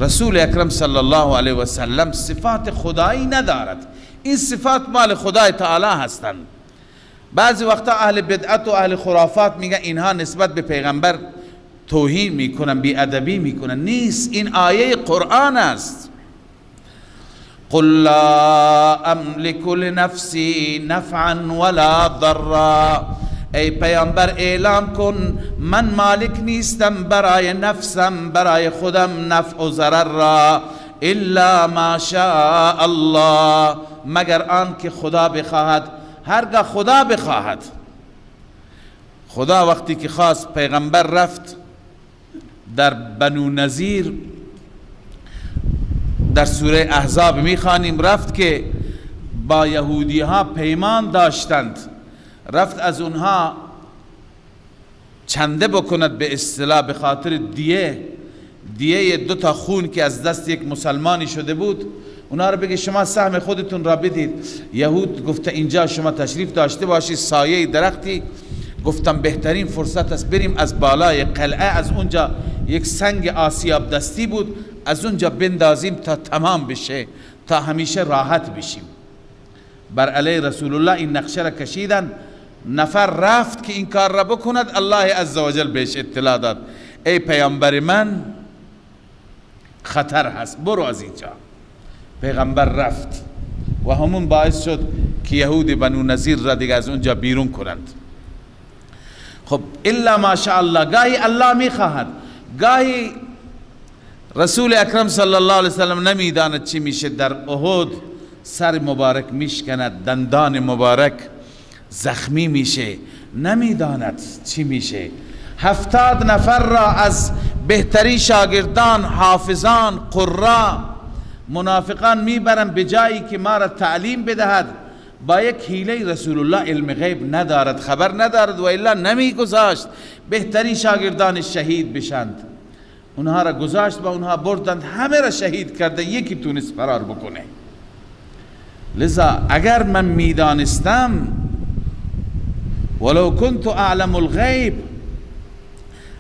رسول اکرم صلی الله علیه وسلم صفات خدایی ندارد. این صفات مال خدای تعالی هستند. بعضی وقتا اهل بدعت و اهل خرافات میگن اینها نسبت به پیغمبر توهین میکنن، بی ادبی میکنن. نیست، این آیه قرآن است. قل لا املک لنفسی نفعا ولا ضرا. ای پیامبر اعلام کن من مالک نیستم برای نفسم، برای خودم نفع و ضرر را، الا ما شاء الله، مگر آن که خدا بخواهد. هرگاه خدا بخواهد. خدا وقتی که خواست پیغمبر رفت در بنو نذیر، در سوره احزاب میخوانیم، رفت که با یهودی ها پیمان داشتند، رفت از اونها چنده بکند به اصطلاح به خاطر دیه 2 تا خون که از دست یک مسلمانی شده بود، اونا رو بگه شما سهم خودتون را بدید. یهود گفته اینجا شما تشریف داشته باشید، سایه درختی. گفتم بهترین فرصت است بریم از بالای قلعه، از اونجا یک سنگ آسیاب دستی بود، از اونجا بندازیم تا تمام بشه، تا همیشه راحت بشیم. بر علیه رسول الله این نقشه را کشیدن. نفر رفت که این کار را بکند، الله عزوجل بهش اطلاع داد ای پیامبر من خطر هست، برو از اینجا. پیغمبر رفت و همون باعث شد که یهود بنو نظیر را دیگه از اونجا بیرون کنند. خب الا ماشاء الله، گاهی الله میخواهد، گاهی رسول اکرم صلی الله علیه وسلم نمیداند چی میشه. در احد سر مبارک میشکند، دندان مبارک زخمی میشه، نمیداند چی میشه. 70 نفر را از بهترین شاگردان، حافظان، قرا، منافقان میبرن به جایی که ما را تعلیم بدهد. با یک حیله رسول الله علم غیب ندارد، خبر ندارد، و الا نمیگذاشت بهترین شاگردان شهید بشند. اونها را گذاشت و اونها بردند، همه را شهید کرده، یکی تونست فرار بکنه. لذا اگر من میدانستم، ولو كنت اعلم الغیب،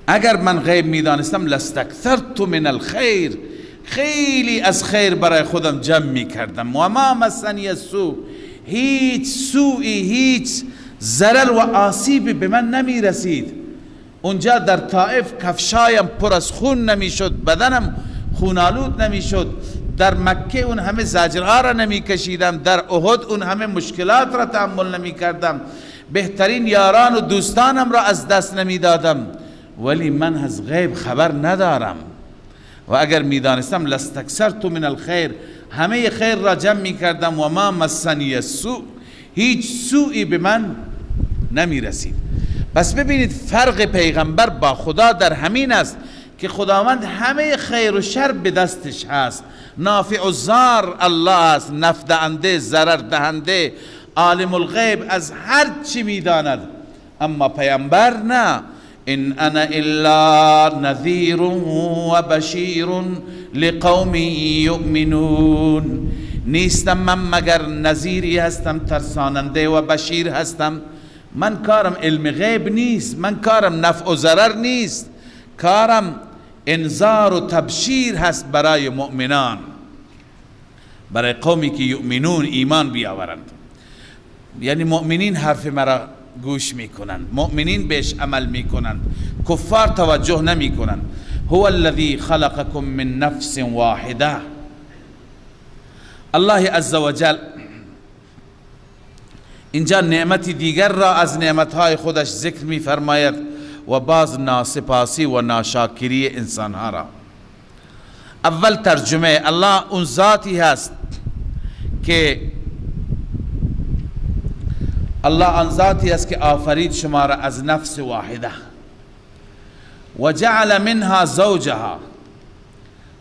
اگر من غیب میدانستم، لاستكثرت من الخیر، خیلی از خیر برای خودم جمع میکردم. و ما مسنی السوء، هیچ سوئی، هیچ ضرر و آسیبی به من نمی رسید. اونجا در طائف کفشایم پر از خون نمی شد، بدنم خونالود نمی شد. در مکه اون همه زجرها را نمی کشیدم، در احد اون همه مشکلات را تحمل نمی کردم، بهترین یاران و دوستانم را از دست نمی دادم. ولی من از غیب خبر ندارم و اگر می دانستم لاستكثرت من الخیر، همه خیر را جمع می کردم. و ما مسنی السوء، هیچ سوئی به من نمی رسید. پس ببینید فرق پیغمبر با خدا در همین است که خداوند همه خیر و شر به دستش هست. نافع الضار الله است، نفع دهنده، ضرر دهنده، عالم الغیب، از هر چی می داند. اما پیغمبر نه. ان انا الا نذیر و بشیر لقوم یؤمنون، نیستم من مگر نذیری هستم، ترساننده و بشیر هستم. من کارم علم غیب نیست، من کارم نفع و ضرر نیست، کارم انذار و تبشیر هست برای مؤمنان، برای قومی که یؤمنون، ایمان بیاورند. یعنی مؤمنین حرف مرا گوش میکنند، مؤمنین بهش عمل میکنند، کفار توجه نمیکنند. هو الذی خلقکم من نفس واحده. الله عزوجل اینجا نعمتی دیگر را از نعمتهای خودش ذکر میفرماید و باز ناسپاسی و ناشاکری انسانها را. اول ترجمه، الله اون ذاتی هست که الله آن ذاتی است که آفرید شما را از نفس واحده و جعل منها زوجها،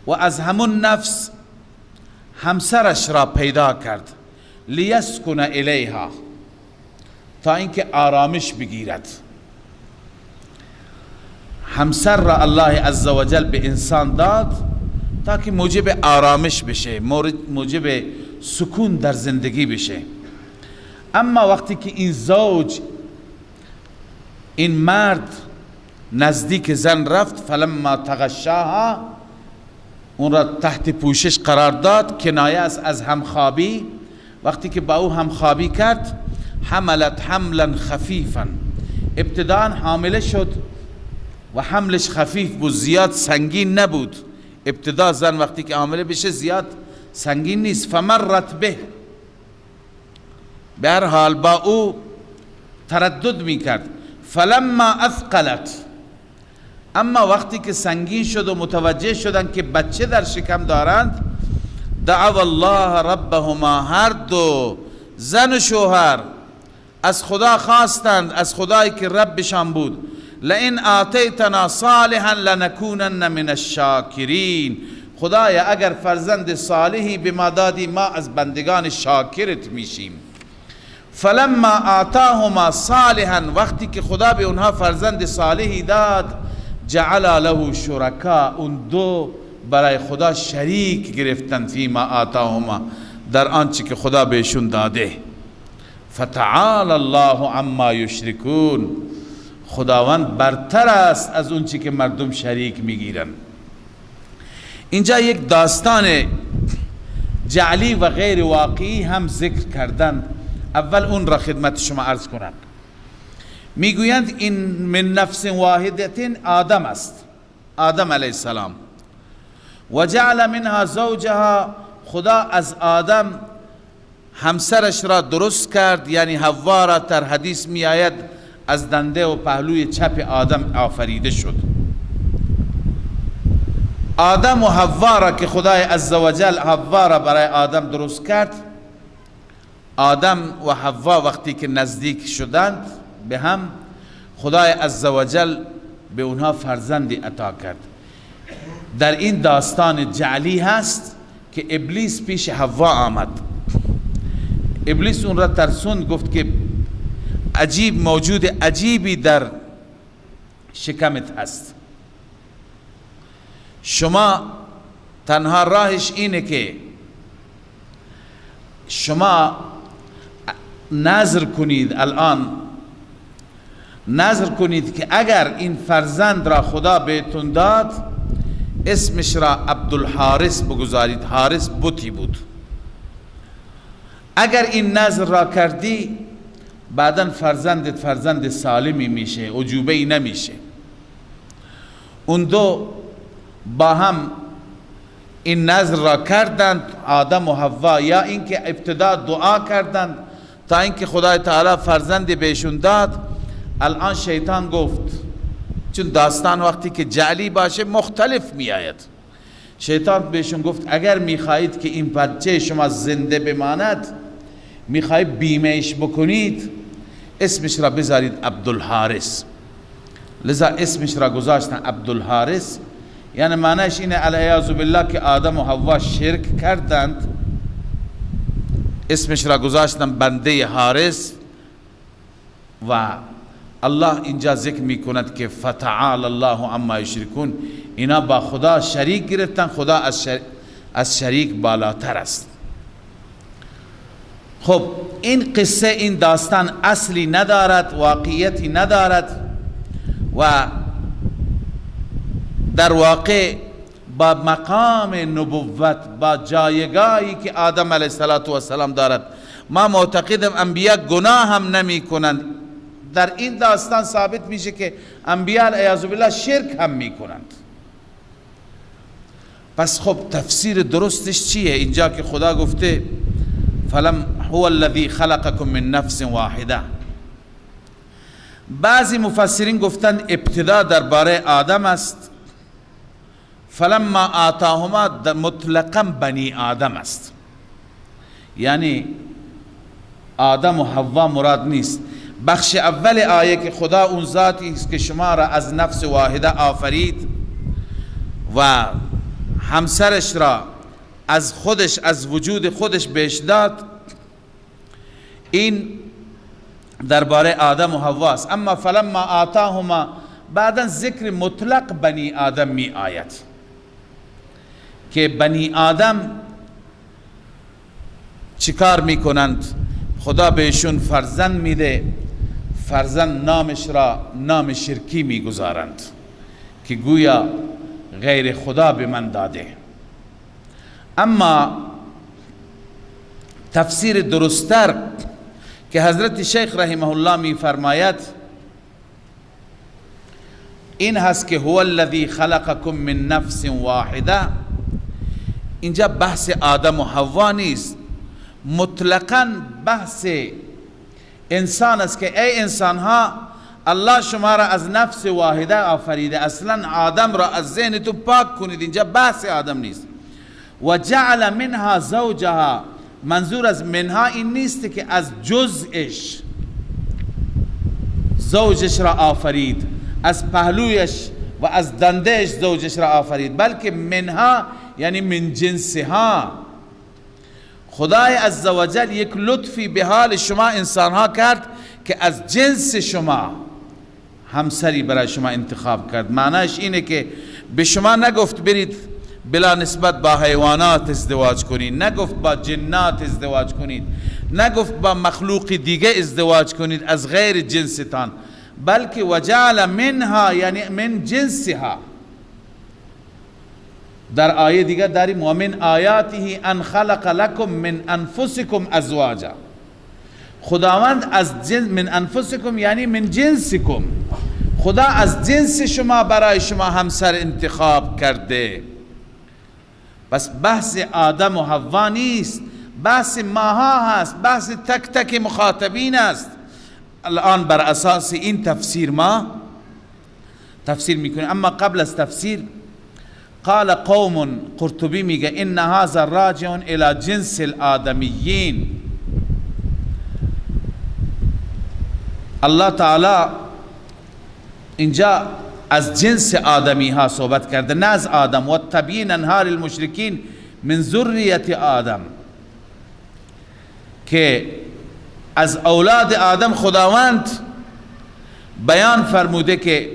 و از همون نفس همسرش را پیدا کرد، لیسکن الیها، تا اینکه آرامش بگیرد. همسر را الله عزوجل به انسان داد تا که موجب آرامش بشه، موجب سکون در زندگی بشه. اما وقتی که این زوج، این مرد نزدیک زن رفت، فلما تغشاها، اون را تحت پوشش قرار داد، کنایه است از همخوابی. وقتی که با او همخوابی کرد، حملت حملا خفیفا، ابتداء حامله شد و حملش خفیف بود، زیاد سنگین نبود. ابتدا زن وقتی که حامله بشه زیاد سنگین نیست. فمرت به، به هر حال با او تردد میکرد. فلما اثقلت، اما وقتی که سنگین شد و متوجه شدن که بچه در شکم دارند، دعوا الله ربهما، هر دو زن و شوهر از خدا خواستند، از خدایی که ربشان بود، لئن آتیتنا صالحا لنکونن من الشاکرین، خدایا اگر فرزند صالحی به ما دادی ما از بندگان شاکرت میشیم. فلما آتاهما صالحا، وقتی که خدا به اونها فرزند صالحی داد، جعل له شرکا، اون دو برای خدا شریک گرفتن فیما آتاهما، در آنچه که خدا بهشون داده. فتعال الله عما یشرکون، خداوند برتر است از اون چی که مردم شریک میگیرن. اینجا یک داستان جعلی و غیر واقعی هم ذکر کردند. اول اون را خدمت شما عرض کنم. میگویند این من نفس واحدة آدم است، آدم علیه السلام، و جعل منها زوجها، خدا از آدم همسرش را درست کرد، یعنی حوا را. در حدیث می آید از دنده و پهلوی چپ آدم آفریده شد. آدم و حوا را که خدای عزوجل حوا را برای آدم درست کرد، آدم و حوا وقتی که نزدیک شدند به هم، خدای عزوجل به اونها فرزندی عطا کرد. در این داستان جعلی هست که ابلیس پیش حوا آمد. ابلیس اون را ترسوند، گفت که عجیب، موجود عجیبی در شکمت هست. شما تنها راهش اینه که شما نذر کنید، الان نذر کنید که اگر این فرزند را خدا بهتون داد، اسمش را عبدالحارث بگذارید. حارث بتی بود. اگر این نذر را کردی، بعداً فرزندت فرزند سالمی میشه، عجوبه‌ای نمیشه. اون دو با هم این نذر را کردند، آدم و حوا، یا اینکه ابتدا دعا کردند تا اینکه خدای تعالی فرزند بهشون داد. الان شیطان گفت، چون داستان وقتی که جعلی باشه مختلف می آید، شیطان بهشون گفت اگر میخواهید که این بچه شما زنده بماند، میخواهید بیمهش بکنید، اسمش را بذارید عبدالحارث. لذا اسمش را گذاشتن عبدالحارث، یعنی معنیش اینه العیاذ بالله که آدم و حوا شرک کردند، اسمش را گذاشتن بنده حارث. و الله اینجا ذکر می کند که فتعال الله عما یشرکون، اینا با خدا شریک گرفتن، خدا از شریک بالاتر است. خب این قصه، این داستان اصلی ندارد، واقعیتی ندارد و در واقع با مقام نبوت، با جایگاهی که آدم علیه السلام دارد، ما معتقدم انبیا گناه هم نمی کنند. در این داستان ثابت میشه که انبیا علیه بالله شرک هم می کنند. پس خب تفسیر درستش چیه اینجا که خدا گفته فلم هو الذی خلقکم من نفس واحده؟ بعضی مفسرین گفتن ابتدا درباره آدم است، فلما آتاهما مطلقا بنی آدم است، یعنی آدم و حوا مراد نیست. بخش اول آیه که خدا اون ذاتی است که شما را از نفس واحده آفرید و همسرش را از خودش، از وجود خودش بهش داد، این درباره آدم و حوا است. اما فلما آتاهما، بعدا ذکر مطلق بنی آدم می آید که بنی آدم چیکار می کنند؟ خدا بهشون فرزند میده، فرزند نامش را نام شرکی می گذارند که گویا غیر خدا به من داده. اما تفسیر درستر که حضرت شیخ رحمه الله می فرماید این هست که هو الذی خلقکم من نفس واحده. اینجا بحث آدم و حوا نیست، مطلقاً بحث انسان است که ای انسان ها، الله شما را از نفس واحده آفریده، اصلا آدم را از ذهن تو پاک کنید. اینجا بحث آدم نیست. و جعل منها زوجها، منظور از منها این نیست که از جزءش زوجش را آفرید، از پهلویش و از دندهش زوجش را آفرید، بلکه منها یعنی من جنسها. خدای عزوجل یک لطفی به حال شما انسان ها کرد که از جنس شما همسری برای شما انتخاب کرد. معنیش اینه که به شما نگفت برید بلا نسبت با حیوانات ازدواج کنید، نگفت با جنات ازدواج کنید، نگفت با مخلوق دیگه ازدواج کنید از غیر جنستان، بلکه وجعل منها یعنی من جنسها. در آیه دیگه داریم و من آیاته ان خلق لكم من انفسکم ازواجا. خداوند از جنس من انفسکم یعنی من جنسکم، خدا از جنس شما برای شما همسر انتخاب کرده. بس بحث آدم و حوا نیست، بحث ماها هست، بحث تک تک مخاطبین است. الان بر اساس این تفسیر ما تفسیر میکنیم. اما قبل از تفسیر قال قوم، قرطبی میگه ان هذا راجع الى جنس الآدمیین. الله تعالی اینجا از جنس آدمی ها صحبت کرده، نه از آدم. و تبیین انهار المشرکین من ذریت آدم، که از اولاد آدم خداوند بیان فرموده که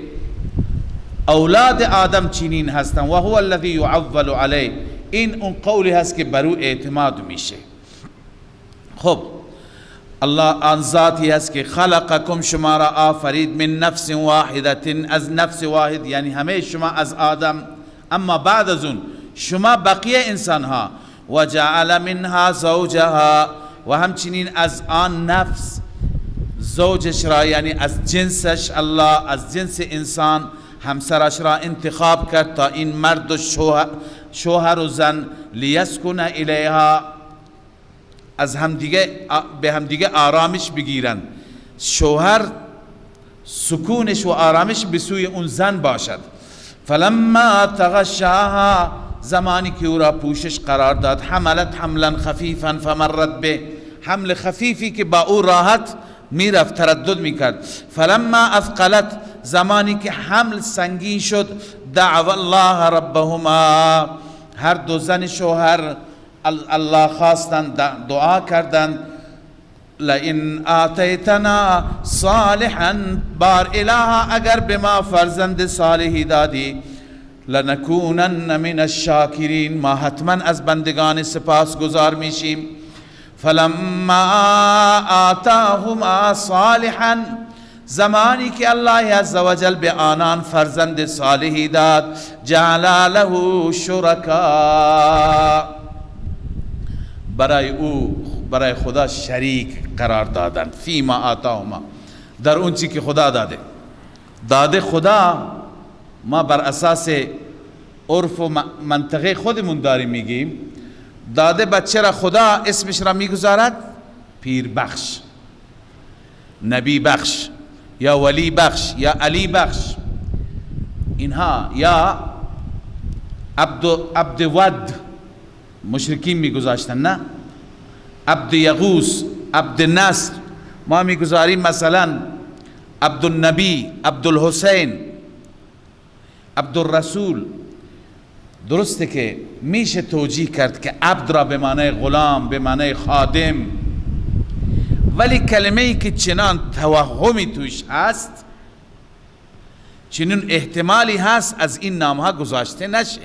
اولاد آدم چنین هستن و هو الذی یعول علیه. این اون قولی هست که بر او اعتماد میشه. خب الله آن ذاتی هست که خلقکم، شما را آفرید، من نفس واحدة، از نفس واحد یعنی همه شما از آدم، اما بعد از اون شما بقیه انسان ها، و جعل منها زوجها، و همچنین از آن نفس زوجش را یعنی از جنسش الله از جنس انسان همسرش را انتخاب کرد تا این مرد و شوهر و زن لیسکن الیها، از همدیگه به همدیگه آرامش بگیرن. شوهر سکونش و آرامش به سوی اون زن باشد. فلما تغشاها، زمانی که او را پوشش قرار داد، حملت حملا خفیفا فمرت به، حمل خفیفی که با او راحت میرفت تردد میکرد. فلما اثقلت، زمانی که حمل سنگین شد، دعوا الله ربهما، هر دو زن شوهر الله خواستند، دعا کردند لئن آتیتنا صالحا، بار الها اگر به ما فرزند صالحی دادی، لنکونن من الشاکرین، ما حتما از بندگان سپاس گزار میشیم. فلما آتاهما صالحا، زمانی که الله عزوجل به آنان فرزند صالحی داد، جعل له شرکا، برای خدا شریک قرار دادن. فیما آتاهما، در اون چی که خدا داده خدا. ما بر اساس عرف و منطقه خودمون داریم میگیم داده بچه را خدا اسمش را میگذارد پیر بخش، نبی بخش، یا ولی بخش، یا علی بخش، اینها، یا عبد ود مشرکین میگذاشتن، نه عبد یغوس، عبد نصر. ما میگذاریم مثلا عبد النبی، عبد الحسین، عبد الرسول. درسته که میشه توجیه کرد که عبد را به معنی غلام، به معنی خادم، ولی کلمه ای که چنان توهمی توش هست، چنین احتمالی هست از این نامها گذاشته نشه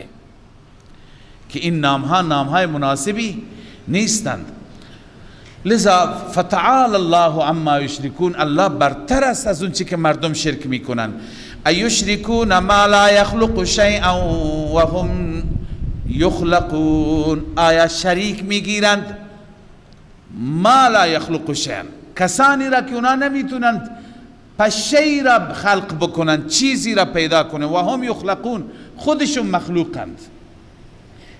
که این نامها نامهای مناسبی نیستند. لذا فتعال الله عما یشرکون، الله برتر است از اون چی که مردم شرک میکنن. ایشرکون ما لا یخلق شیئا و هم یخلقون، آیا شریک میگیرند ما لا یخلق شیئا، کسانی را که اونا نمیتونند پشه‌ای را خلق بکنند، چیزی را پیدا کنند، و هم یخلقون، خودشون مخلوقند.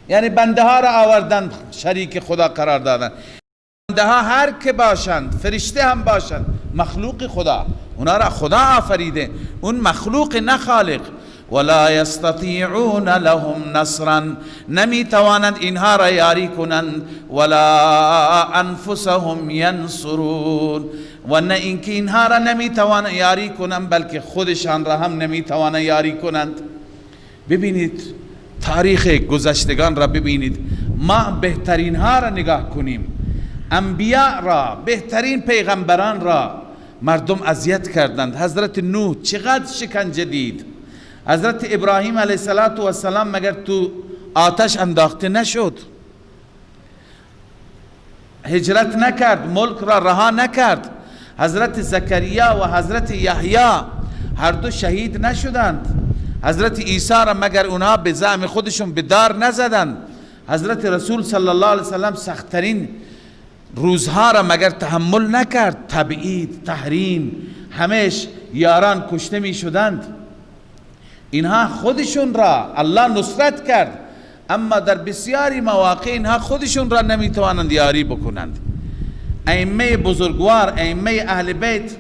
یعنی بنده ها را آوردن شریک خدا قرار دادن. بنده ها هر که باشند، فرشته هم باشند، مخلوق خدا، اونا را خدا آفریده، اون مخلوق نه خالق. ولا یستطیعون لهم نصرا، نمی توانند اینها را یاری کنند، ولا انفسهم ینصرون، و نه اینکه اینها را نمی توانند یاری کنند بلکه خودشان را هم نمی توانند یاری کنند. ببینید تاریخ گذشتگان را ببینید، ما بهترین ها را نگاه کنیم، انبیاء را، بهترین پیغمبران را مردم اذیت کردند. حضرت نوح چقدر شکنجه دید، حضرت ابراهیم علیه السلام مگر تو آتش انداخته نشد، هجرت نکرد، ملک را رها نکرد. حضرت زکریا و حضرت یحیی هر دو شهید نشدند. حضرت عیسی را مگر اونها به زعم خودشون به دار نزدند. حضرت رسول صلی الله علیه وسلم سختترین روزها را مگر تحمل نکرد؟ تبعید، تحریم، همیش یاران کشته می شدند. اینها خودشون را الله نصرت کرد، اما در بسیاری مواقع اینها خودشون را نمی توانند یاری بکنند. ائمه بزرگوار، ائمه اهل بیت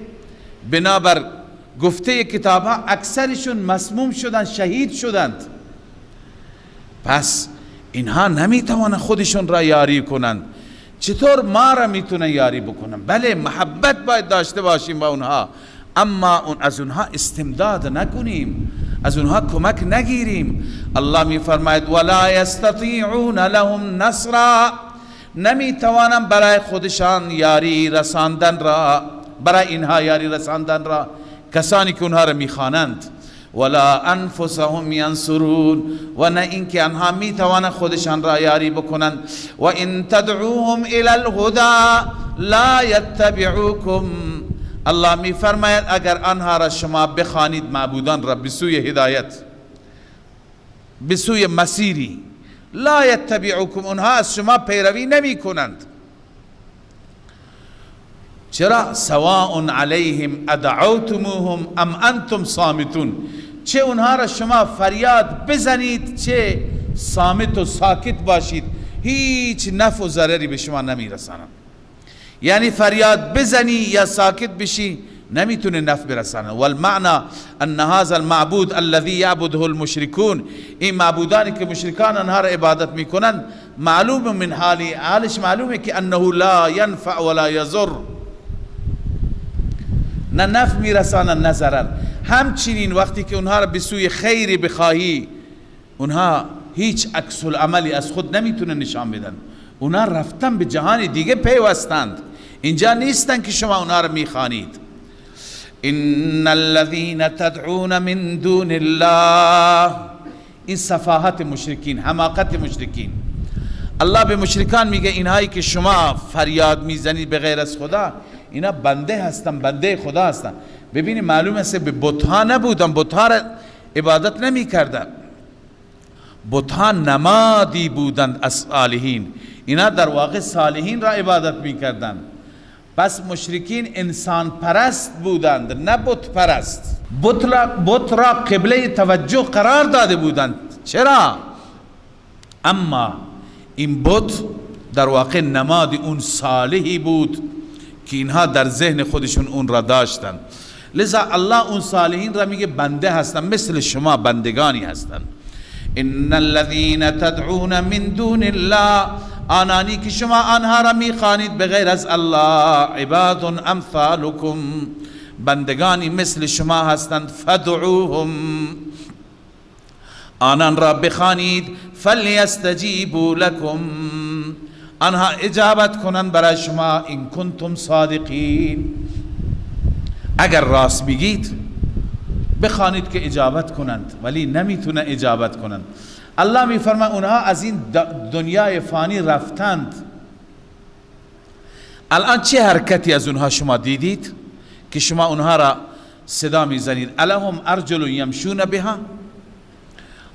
بنابر گفته کتاب ها اکثرشون مسموم شدند، شهید شدند. پس اینها نمی توانند خودشون را یاری کنند، چطور ما را میتونه یاری بکنن؟ بله محبت باید داشته باشیم با اونها، اما از اونها استمداد نکنیم، از اونها کمک نگیریم. الله میفرماید ولا یستطیعون لهم نصرا، نمیتوانن برای خودشان یاری رساندن را، برای اینها یاری رساندن را، کسانی که اونها را میخوانند. ولا انفسهم ینصرون، و نه اینکه آنها میتوانند خودشان را یاری بکنند. و ان تدعوهم الی الهدى لا یتبعوکم، الله میفرماید اگر آنها را شما بخوانید، معبودان را به سوی هدایت، به سوی مسیری، لا یتبعوکم، اونها از شما پیروی نمی کنند. چرا؟ سواء علیهم ادعوتموهم ام انتم صامتون، چه اونها را شما فریاد بزنید چه صامت و ساکت باشید، هیچ نفع و ضرری به شما نمی رسانند. یعنی فریاد بزنی یا ساکت بشی نمیتونه نفع برسانه. والمعنى ان هذا المعبود الذي يعبده المشركون، این معبودانی که مشرکان آنها را عبادت میکنند، معلوم من حالش معلومه که انه لا ينفع ولا يضر، نه نفع میرسانه نه ضرر. همچنین وقتی که اونها را به سوی خیری بخواهی، اونها هیچ عکس العملی از خود نمیتونه نشان بدن. اونها رفتن به جهان دیگه پیوستند، اینجا نیستن که شما اونها را میخوانید. ان الذين تدعون من دون الله، این صفاحت مشرکین، حماقت مشرکین. الله به مشرکان میگه اینهایی که شما فریاد میزنید به غیر از خدا، اینا بنده هستن، بنده خدا هستن. ببینید معلوم است به بت‌ها نبودن، بت‌ها را عبادت نمیکردن، بت‌ها نمادی بودند از صالحین، اینا در واقع صالحین را عبادت میکردند. پس مشرکین انسان پرست بودند نه بت پرست. بت را قبله توجه قرار داده بودند. چرا؟ اما این بت در واقع نماد اون صالحی بود که اینها در ذهن خودشون اون را داشتند. لذا الله اون صالحین را میگه بنده هستن، مثل شما بندگانی هستن. ان الذين تدعون من دون الله، آنانی که شما آنها را میخوانید به غیر از الله، عباد امثالکم، بندگانی مثل شما هستند. فدعوهم، آنان را بخوانید. فلیستجیبوا لکم، آنها اجابت کنند برای شما. این کنتم صادقین، اگر راست میگید بخوانید که اجابت کنند، ولی نمیتونه اجابت کنند. الله میفرماید اونها از این دنیای فانی رفتند. الان چه حرکتی از اونها شما دیدید که شما اونها را صدا میزنید؟ الهم ارجل یمشون بها،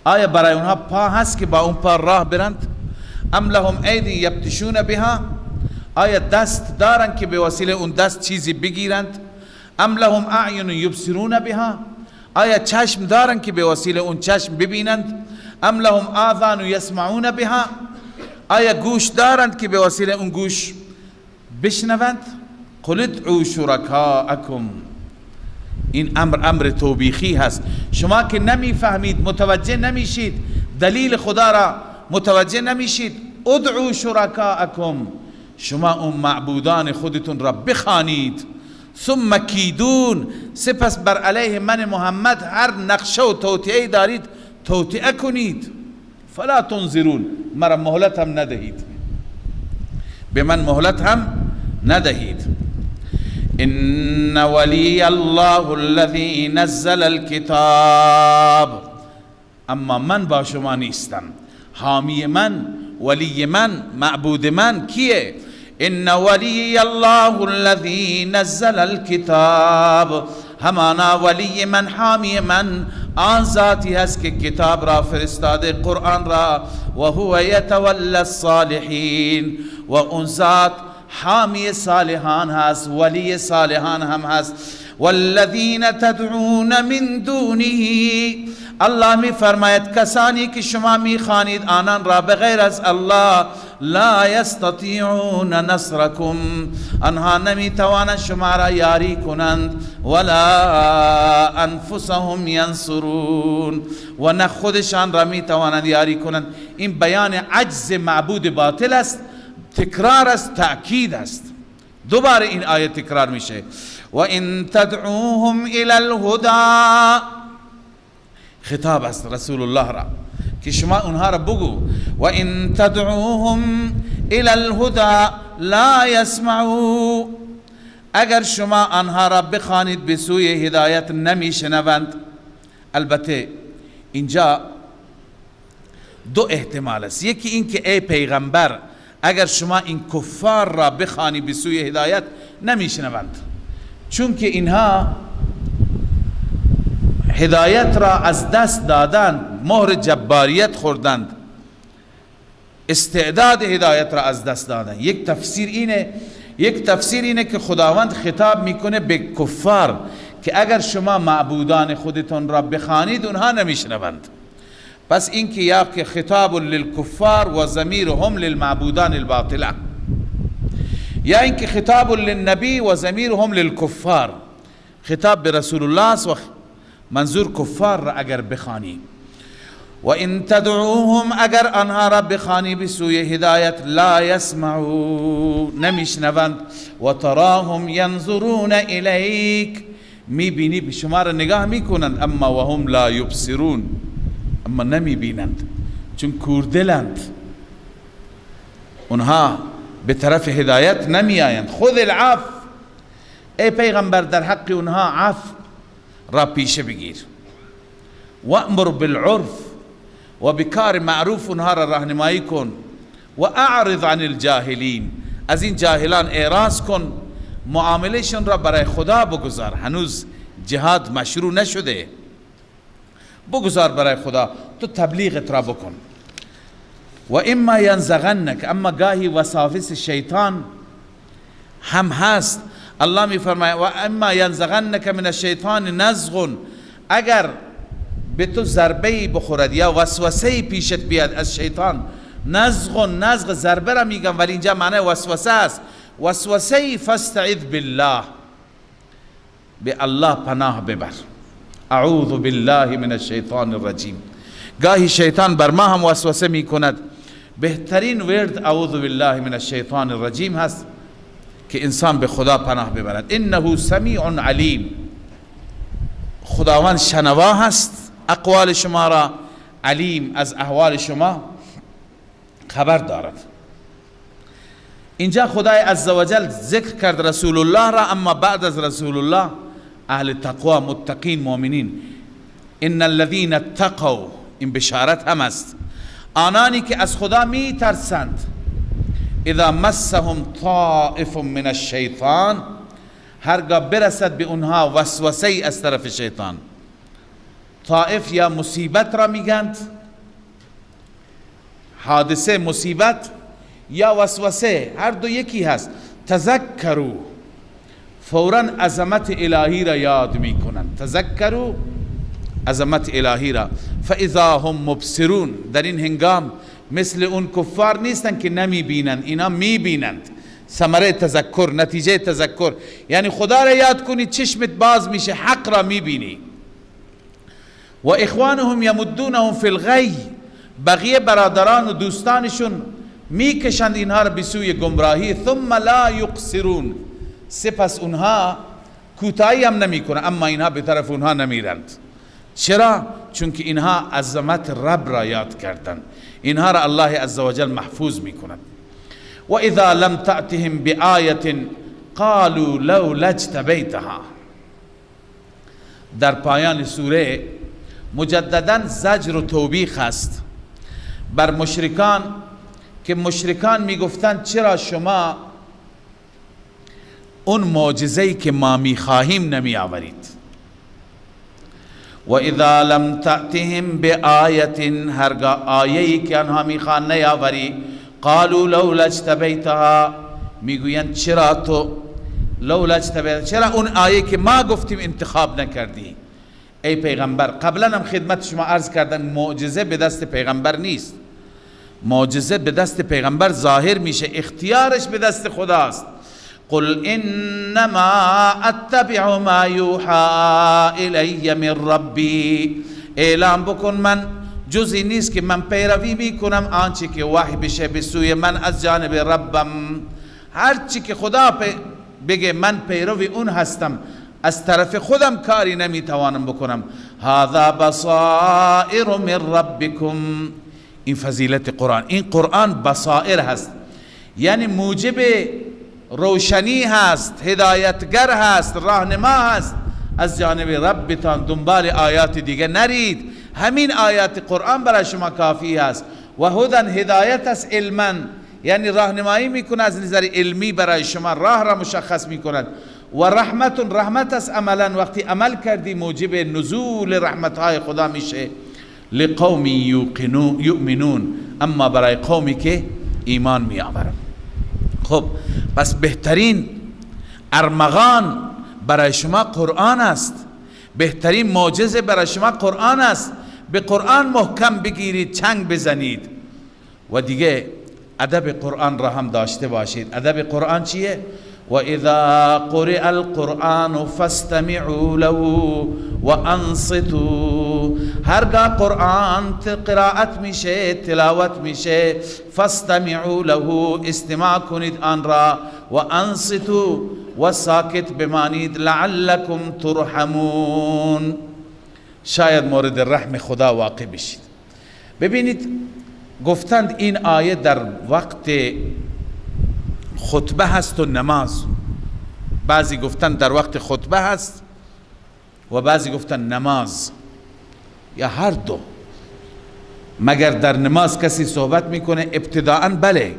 آیا برای اونها پا هست که با اون پا راه برند؟ ام لهم ایدی یبطشون بها، آیا دست دارند که به وسیله اون دست چیزی بگیرند؟ ام لهم اعین یبصرون بها، آیا چشم دارند که به وسیله اون چشم ببینند؟ ام لهم آذان یسمعون بها، آیا گوش دارند که به وسیله اون گوش بشنوند؟ قل ادعوا شرکاءکم، این امر توبیخی هست. شما که نمیفهمید، متوجه نمیشید، دلیل خدا را متوجه نمیشید، ادعوا شرکاءکم، شما اون معبودان خودتون را بخوانید. ثم کیدون، سپس بر علیه من محمد هر نقشه و توطئه دارید توطئه کنید. فلا تنظرون، مرا مهلت هم ندهید، به من مهلت هم ندهید. ان ولی الله الذی نزل الكتاب، اما من با شما نیستم، حامی من، ولی من، معبود من کیه؟ ان ولی الله الذی نزل الكتاب، همانا ولی من، حامی من آن ذاتی هست که کتاب را فرستاده، قرآن را، و هو یتولی الصالحین، و اون ذات حامی صالحان هست، ولی صالحان هم هست. والذین تدعون من دونه، الله می فرماید کسانی که شما می خوانید آنان را بغیر از الله، لا یستطیعون نصرکم، آنها نمی توانند شما را یاری کنند، ولا انفسهم ینصرون، و نه خودشان را می توانند یاری کنند. این بیان عجز معبود باطل است، تکرار است، تأکید است، دوباره این آیه تکرار میشه. و ان تدعوهم الی الهدى، خطاب است رسول الله را که شما اونها را بگو، و ان تدعوهم الی الهدى لا يسمعوا، اگر شما آنها را بخوانید به سوی هدایت نمیشنوند. البته اینجا دو احتمال است، یکی این که ای پیغمبر اگر شما این کفار را بخوانی به سوی هدایت نمیشنوند، چون که اینها هدایت را از دست دادند، مهر جباریت خوردند، استعداد هدایت را از دست دادند. یک تفسیر اینه که خداوند خطاب میکنه به کفار که اگر شما معبودان خودتون را بخوانید اونها نمیشنوند. پس این که یا که خطاب للکفار و ضمیرهم للمعبودان الباطله، یا این که خطاب للنبی و ضمیرهم للکفار، خطاب به رسول الله و منظور کفار را اگر بخوانی. و ان تدعوهم، اگر آنها را بخوانی به سوی هدایت، لا یسمعوا، نمیشنوند. و تراهم ینظرون الیک، میبینی به شما را نگاه میکنند، اما و هم لا یبصرون، اما نمیبینند چون کوردلند، اونها به طرف هدایت نمیآیند. خذ العفو، ای پیغمبر در حق اونها عفو را پیشه بگیر، و امر بالعرف، و بکار معروف اونها را راهنمایی کن، و اعرض عن الجاهلین، از این جاهلان اعراض کن، معاملهشون را برای خدا بگذار، هنوز جهاد مشروع نشده، بگذار برای خدا، تو تبلیغت را بکن. و اما ینزغنک، اما گاهی وساوس شیطان هم هست. الله می فرماید و اما ینزغنک من الشیطان نزغ، اگر به تو ضربه بخورد یا وسوسه پیشت بیاد از شیطان، نزغ ضربه را میگم ولی اینجا معنی وسوسه است، وسوسه فاستعذ بالله، به الله پناه ببر، اعوذ بالله من الشیطان الرجیم. گاهی شیطان بر ما هم وسوسه می کند، بهترین ورد اعوذ بالله من الشیطان الرجیم هست که انسان به خدا پناه ببرد. انه سمیع علیم، خداوند شنوا هست اقوال شما را، علیم از احوال شما خبر دارد. اینجا خدای عزوجل ذکر کرد رسول الله را، اما بعد از رسول الله اهل تقوا، متقین، مؤمنین. ان الذين اتقوا، این بشارت هم است، آنانی که از خدا می ترسند. اذا مسهم طائف من الشیطان، هرگاه برسد به اونها وسوسه از طرف شیطان. طائف یا مصیبت را میگند، حادثه مصیبت یا وسوسه، هر دو یکی هست. تذکروا، فوراً عظمت الهی را یاد میکنند. تذکروا، عظمت الهی را. فاذا هم مبصرون، در این هنگام مثل اون کفار نیستن که نمی بینند، اینا می بینند. ثمره تذکر، نتیجه تذکر، یعنی خدا را یاد کنی چشمت باز میشه، حق را می بینی. و اخوانهم یمدونهم فی الغی، بقیه برادران و دوستانشون میکشند اینها را به سوی گمراهی. ثم لا یقصرون، سپس اونها کوتاهی هم نمی کنند، اما اینها به طرف اونها نمیرند. چرا؟ چونکه اینها عظمت رب را یاد کردن، اینها را الله عزوجل محفوظ میکند. و اذا لم تأتهم بآیة قالوا لولا اجتبیتها. در پایان سوره مجددا زجر و توبیخ است بر مشرکان که مشرکان میگفتند چرا شما اون معجزه‌ای که ما میخواهیم نمی آورید. و اذا لم تأتهم بآیة، هرگاه آیه‌ای که آنها میخوان نیاوری، قالوا لولا اجتبیتها، میگویند چرا تو لولا اجتبیتها، چرا اون آیه که ما گفتیم انتخاب نکردی. ای پیغمبر، قبلا هم خدمت شما عرض کردم معجزه به دست پیغمبر نیست، معجزه به دست پیغمبر ظاهر میشه، اختیارش به دست خداست. قل انما اتبع ما یوحى الی من ربی، اعلام بکن من جزی نیست که من پیروی میکنم آنچه که وحی بشه به سوی من از جانب ربم. هر چی که خدا بگه من پیروی اون هستم، از طرف خودم کاری نمیتوانم بکنم. هذا بصائر من ربکم، این فضیلت قرآن، این قرآن بصائر هست، یعنی موجب روشنی هست، هدایتگر هست، راهنما هست از جانب ربتان. دنبال آیات دیگه نرید، همین آیات قرآن برای شما کافی هست. و هدن، هدایت است، علما، یعنی راهنمایی میکنه از نظر علمی برای شما، راه را مشخص میکند. و رحمت، رحمت است عملا، وقتی عمل کردی موجب نزول رحمت های خدا میشه. لقوم یؤمنون، اما برای قومی که ایمان می آورند. خب پس بهترین ارمغان برای شما قرآن است، بهترین معجزه برای شما قرآن است. به قرآن محکم بگیرید، چنگ بزنید و دیگه ادب قرآن را هم داشته باشید. ادب قرآن چیه؟ و اذا قرئ القرآن فاستمعوا له و انصتوا، هرگاه قرآن قرائت میشه، تلاوت میشه، فاستمعوا له، استماع کنید آن را، و انصتوا، و ساکت بمانید، لعلکم ترحمون، شاید مورد رحم خدا واقع بشید. ببینید گفتند این آیه در وقت خطبه هست و نماز، بعضی گفتن در وقت خطبه هست و بعضی گفتن نماز، یا هر دو. مگر در نماز کسی صحبت میکنه؟ ابتداءً بله،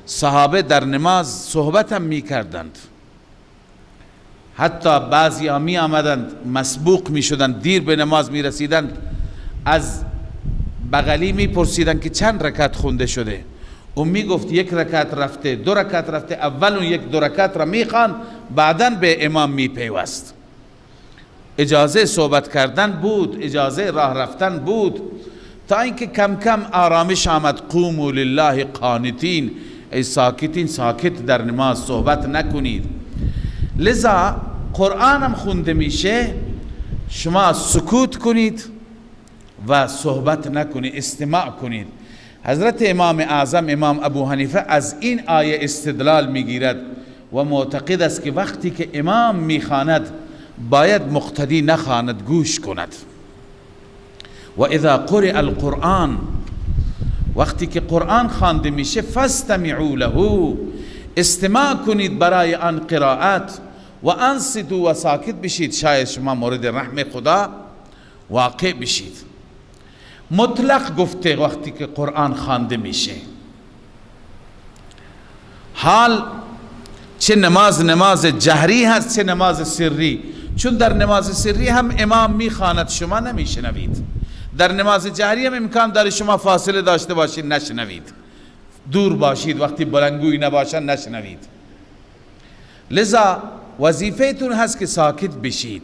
صحابه در نماز صحبت هم میکردند، حتی بعضی ها می آمدند مسبوق می شدند، دیر به نماز می رسیدند، از بغلی می پرسیدند که چند رکعت خونده شده، او می گفت یک رکعت رفته، دو رکعت رفته، اول اون یک دو رکعت را می خواند، بعداً به امام می پیوست. اجازه صحبت کردن بود، اجازه راه رفتن بود، تا اینکه کم کم آرامش آمد. قوموا لله قانتین، ای ساکتین، ساکت در نماز صحبت نکنید. لذا قرآن هم خونده میشه، شما سکوت کنید و صحبت نکنید، استماع کنید. حضرت امام اعظم امام ابو حنیفه از این آیه استدلال میگیرد و معتقد است که وقتی که امام میخواند باید مقتدی نخواند، گوش کند. و اذا قرئ القرآن، وقتی که قرآن خوانده میشه، فاستمعوا له، استماع کنید برای آن قرائت، و انصتوا، و ساکت بشید، شاید شما مورد رحم خدا واقع بشید. مطلق گفته وقتی که قرآن خوانده میشه، حال چه نماز جهری هست چه نماز سری، چون در نماز سری هم امام میخواند شما نمیشنوید، در نماز جهری هم امکان داره شما فاصله داشته باشید نشنوید، دور باشید، وقتی بلندگویی نباشن نشنوید. لذا وظیفه‌تون هست که ساکت بشید.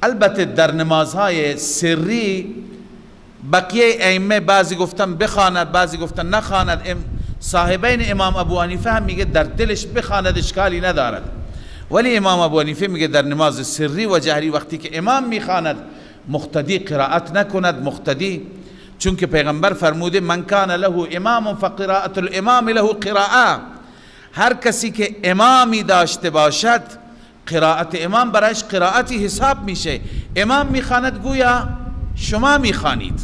البته در نمازهای سری بقیه ائمه بعضی گفتن بخواند، بعضی گفتن نخواند. صاحبین امام ابو حنیفه هم میگه در دلش بخواند اشکالی ندارد، ولی امام ابو حنیفه میگه در نماز سری و جهری وقتی که امام میخواند مقتدی قرائت نکند. مقتدی چون که پیغمبر فرموده من کان له امام فقراءة الامام له قراءه، هر کسی که امامی داشته باشد قرائت امام برایش قرائتی حساب میشه. امام میخواند گویا شما میخوانید.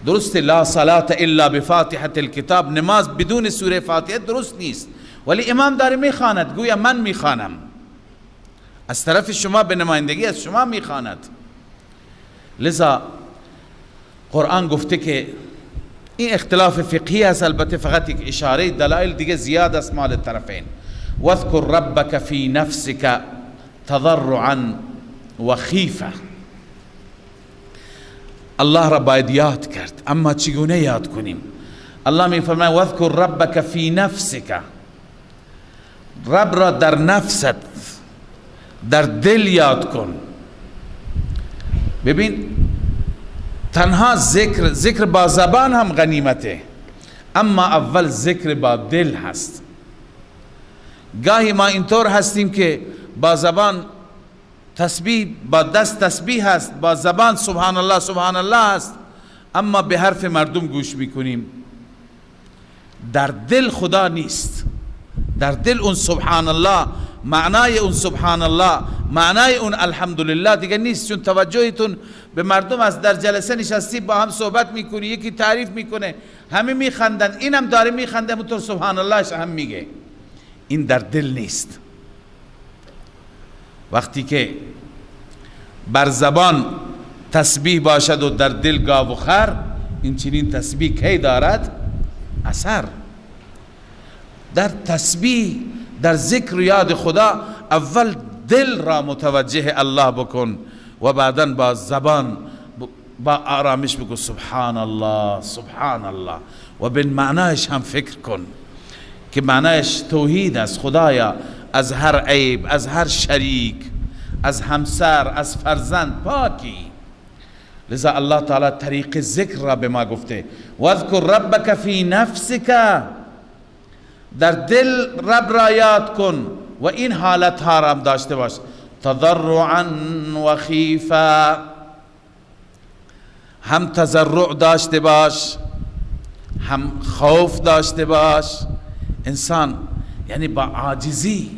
درست لا صلاة الا بفاتحة الكتاب، نماز بدون سوره فاتحه درست نیست، ولی امام داره میخواند، گویا من میخوانم، از طرف شما به نمایندگی از شما میخواند. لذا قرآن گفته که این اختلاف فقهی است، البته فقط یک اشاره، دلائل دیگه زیاد است مال طرفین. واذکر ربک فی نفسک تضرعا و خیفه، الله را باید یاد کرد، اما چگونه یاد کنیم؟ الله می فرماید واذکر ربک فی نفسک، رب را در نفست، در دل یاد کن. ببین تنها ذکر با زبان هم غنیمته، اما اول ذکر با دل هست. گاهی ما اینطور هستیم که با زبان تسبیح، با دست تسبیح هست، با زبان سبحان الله سبحان الله هست، اما به حرف مردم گوش میکنیم، در دل خدا نیست. در دل اون سبحان الله، معنای اون سبحان الله، معنای اون الحمدلله دیگه نیست، چون توجهتون به مردم است. در جلسه نشستی با هم صحبت میکنی، یکی تعریف میکنه، همه میخندن، اینم داره میخنده، همونطور سبحان اللهش هم میگه. این در دل نیست. وقتی که بر زبان تسبیح باشد و در دل گاو و خر، این چنین تسبیح کی دارد اثر؟ در تسبیح، در ذکر یاد خدا اول دل را متوجه الله بکن و بعدا با زبان با آرامش بگو سبحان الله سبحان الله، و به معنایش هم فکر کن که معنایش توحید است. خدایا از هر عیب، از هر شریک، از همسر، از فرزند پاکی. لذا الله تعالی طریق ذکر را به ما گفته واذکر ربک فی نفسک، در دل رب را یاد کن و این حالت ها را هم داشته باش، تضرعا و خیفا، هم تضرع داشته باش، هم خوف داشته باش. انسان یعنی با عاجزی،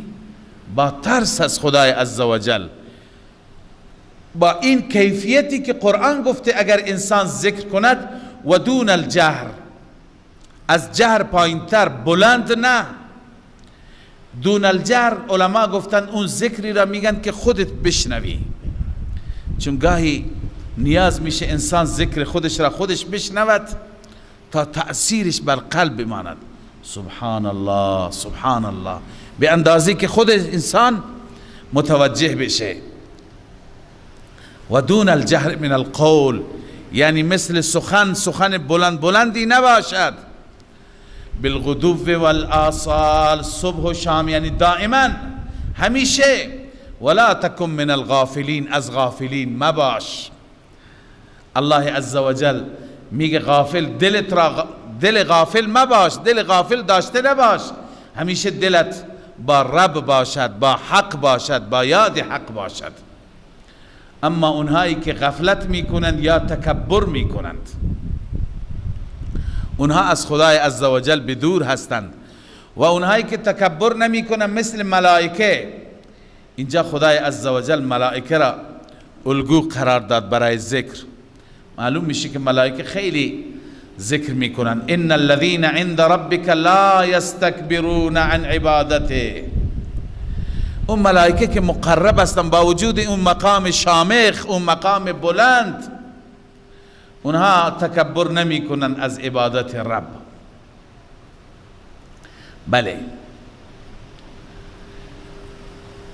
با ترس از خدای عزوجل، با این کیفیتی که قرآن گفته اگر انسان ذکر کند و دون الجهر، از جهر پایینتر، بلند نه. دون الجهر علما گفتن اون ذکری را میگن که خودت بشنوی، چون گاهی نیاز میشه انسان ذکر خودش را خودش بشنود تا تأثیرش بر قلب بماند. سبحان الله سبحان الله، به اندازی که خود انسان متوجه بشه. و دون الجهر من القول، یعنی مثل سخن بلندی نباشد. بالغدو والآصال، صبح و شام، یعنی دائما، همیشه. ولا تکن من الغافلین، از غافلین مباش. الله عزوجل میگه غافل، دل غافل مباش، دل غافل داشته نباش، همیشه دلت با رب باشد، با حق باشد، با یاد حق باشد. اما اونهایی که غفلت میکنند یا تکبر میکنند، اونها از خدای عزوجل بدور هستند. و اونهایی که تکبر نمیکنند مثل ملائکه، اینجا خدای عزوجل ملائکه را الگو قرار داد برای ذکر. معلوم میشه که ملائکه خیلی ذکر میکنن. ان الذين عند ربك لا يستكبرون عن عبادته، اون ملائکه که مقرب هستن با وجود اون مقام شامخ، اون مقام بلند، اونها تکبر نمیکنن از عبادت رب. بله.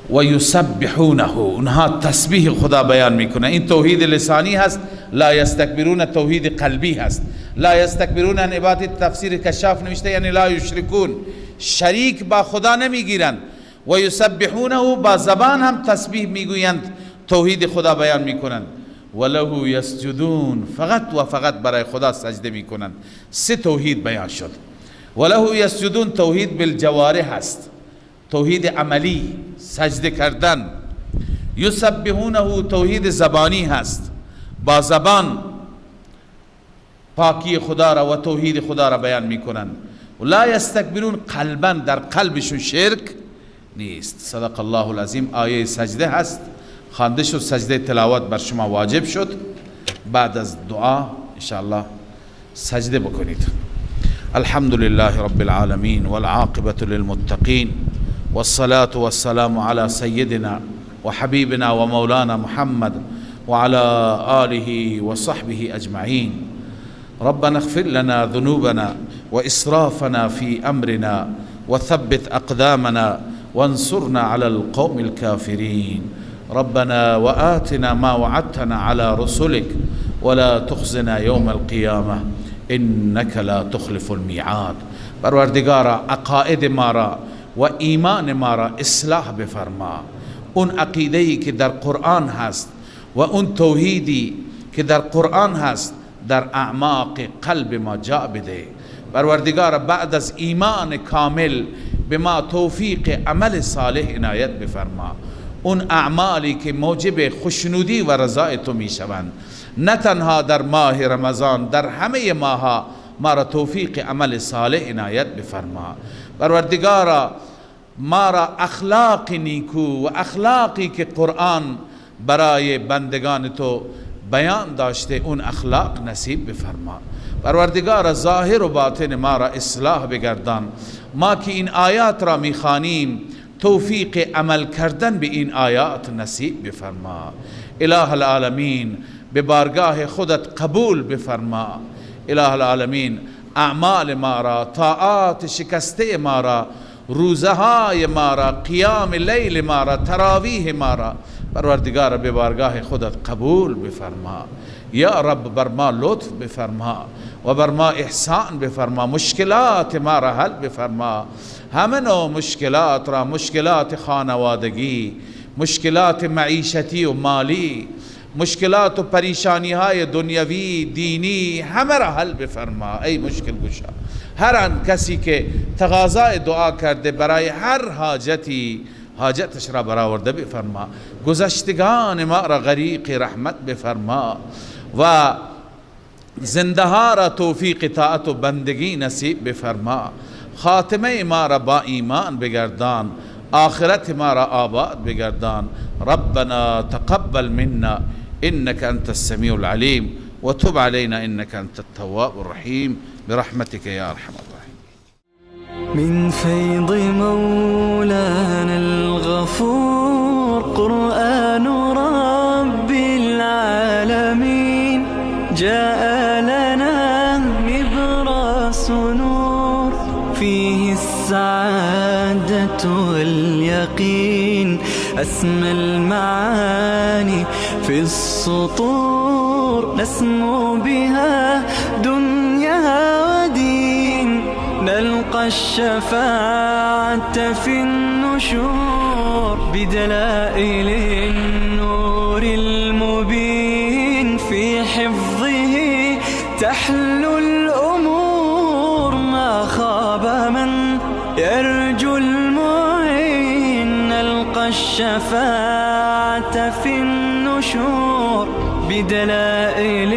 و یسبحونه، اونها تسبیح خدا بیان میکنن. این توحید لسانی هست. لا یستکبرون توحید قلبی هست. لا یستکبرون عن عبادت، تفسیر کشاف نوشته یعنی لا یشرکون، شریک با خدا نمیگیرند. و یسبحونه، با زبان هم تسبیح میگویند، توحید خدا بیان میکنند. وله یسجدون، فقط و فقط برای خدا سجده میکنند. سه توحید بیان شد. وله یسجدون توحید بالجوارح هست، توحید عملی، سجده کردن. یسبحونه توحید زبانی هست، با زبان پاکی خدا را و توحید خدا را بیان میکنند. لا یستکبرون، قلبا، در قلبشون شرک نیست. صدق الله العظیم. آیه سجده هست، خوانده شد، سجده تلاوت بر شما واجب شد. بعد از دعا انشاءالله سجده بکنید. الحمد لله رب العالمين والعاقبة للمتقين والصلاة والسلام على سيدنا وحبيبنا ومولانا محمد وعلى آله وصحبه أجمعين. ربنا اغفر لنا ذنوبنا وإسرافنا في أمرنا وثبت أقدامنا وانصرنا على القوم الكافرين. ربنا وآتنا ما وعدتنا على رسلك ولا تخزنا يوم القيامة إنك لا تخلف الميعاد. پروردگارا عقاید ما را و ایمان ما را اصلاح بفرما. اون عقیده‌ای که در قرآن هست و اون توحیدی که در قرآن هست در اعماق قلب ما جا بده. پروردگار بعد از ایمان کامل به ما توفیق عمل صالح عنایت بفرما. اون اعمالی که موجب خوشنودی و رضای تو می شوند، نه تنها در ماه رمضان، در همه ماها ما را توفیق عمل صالح عنایت بفرما. پروردگارا ما را اخلاق نیکو و اخلاقی که قرآن برای بندگان تو بیان داشته اون اخلاق نصیب بفرما. پروردگار ظاهر و باطن ما را اصلاح بگردان. ما که این آیات را میخوانیم توفیق عمل کردن به این آیات نصیب بفرما. اله العالمین به بارگاه خودت قبول بفرما. اله العالمین اعمال ما را، طاعات شکسته ما را، روزهای ما را، قیام لیل ما را، تراویح ما را پروردگار به بارگاه خودت قبول بفرما. یا رب بر ما لطف بفرما و بر ما احسان بفرما. مشکلات ما را حل بفرما. همه نوع مشکلات را، مشکلات خانوادگی، مشکلات معیشتی و مالی، مشکلات و پریشانی های دنیوی دینی، همه را حل بفرما ای مشکل گشا. هر آن کسی که تقاضای دعا کرده برای هر حاجتی حاجتش را برآورده بفرما. گذشتگان ما را غریق رحمت بفرما و زنده ها را توفیق طاعت و بندگی نصیب بفرما. خاتمه ما را با ایمان بگردان، آخرت ما را آباد بگردان. ربنا تقبل منا إنك أنت السميع العليم وتب علينا إنك أنت التواب الرحيم برحمتك يا أرحم الراحمين. من فيض مولانا الغفور قرآن رب العالمين جاء لنا نبراس نور فيه السعادة واليقين أسمى المعاني في السطور نسمو بها دنيا ودين نلقى الشفاعة في النشور بدلائل النور المبين في حفظه تحلو الأمور ما خاب من يرجو المعين نلقى الشفاعة في النشور بدلائل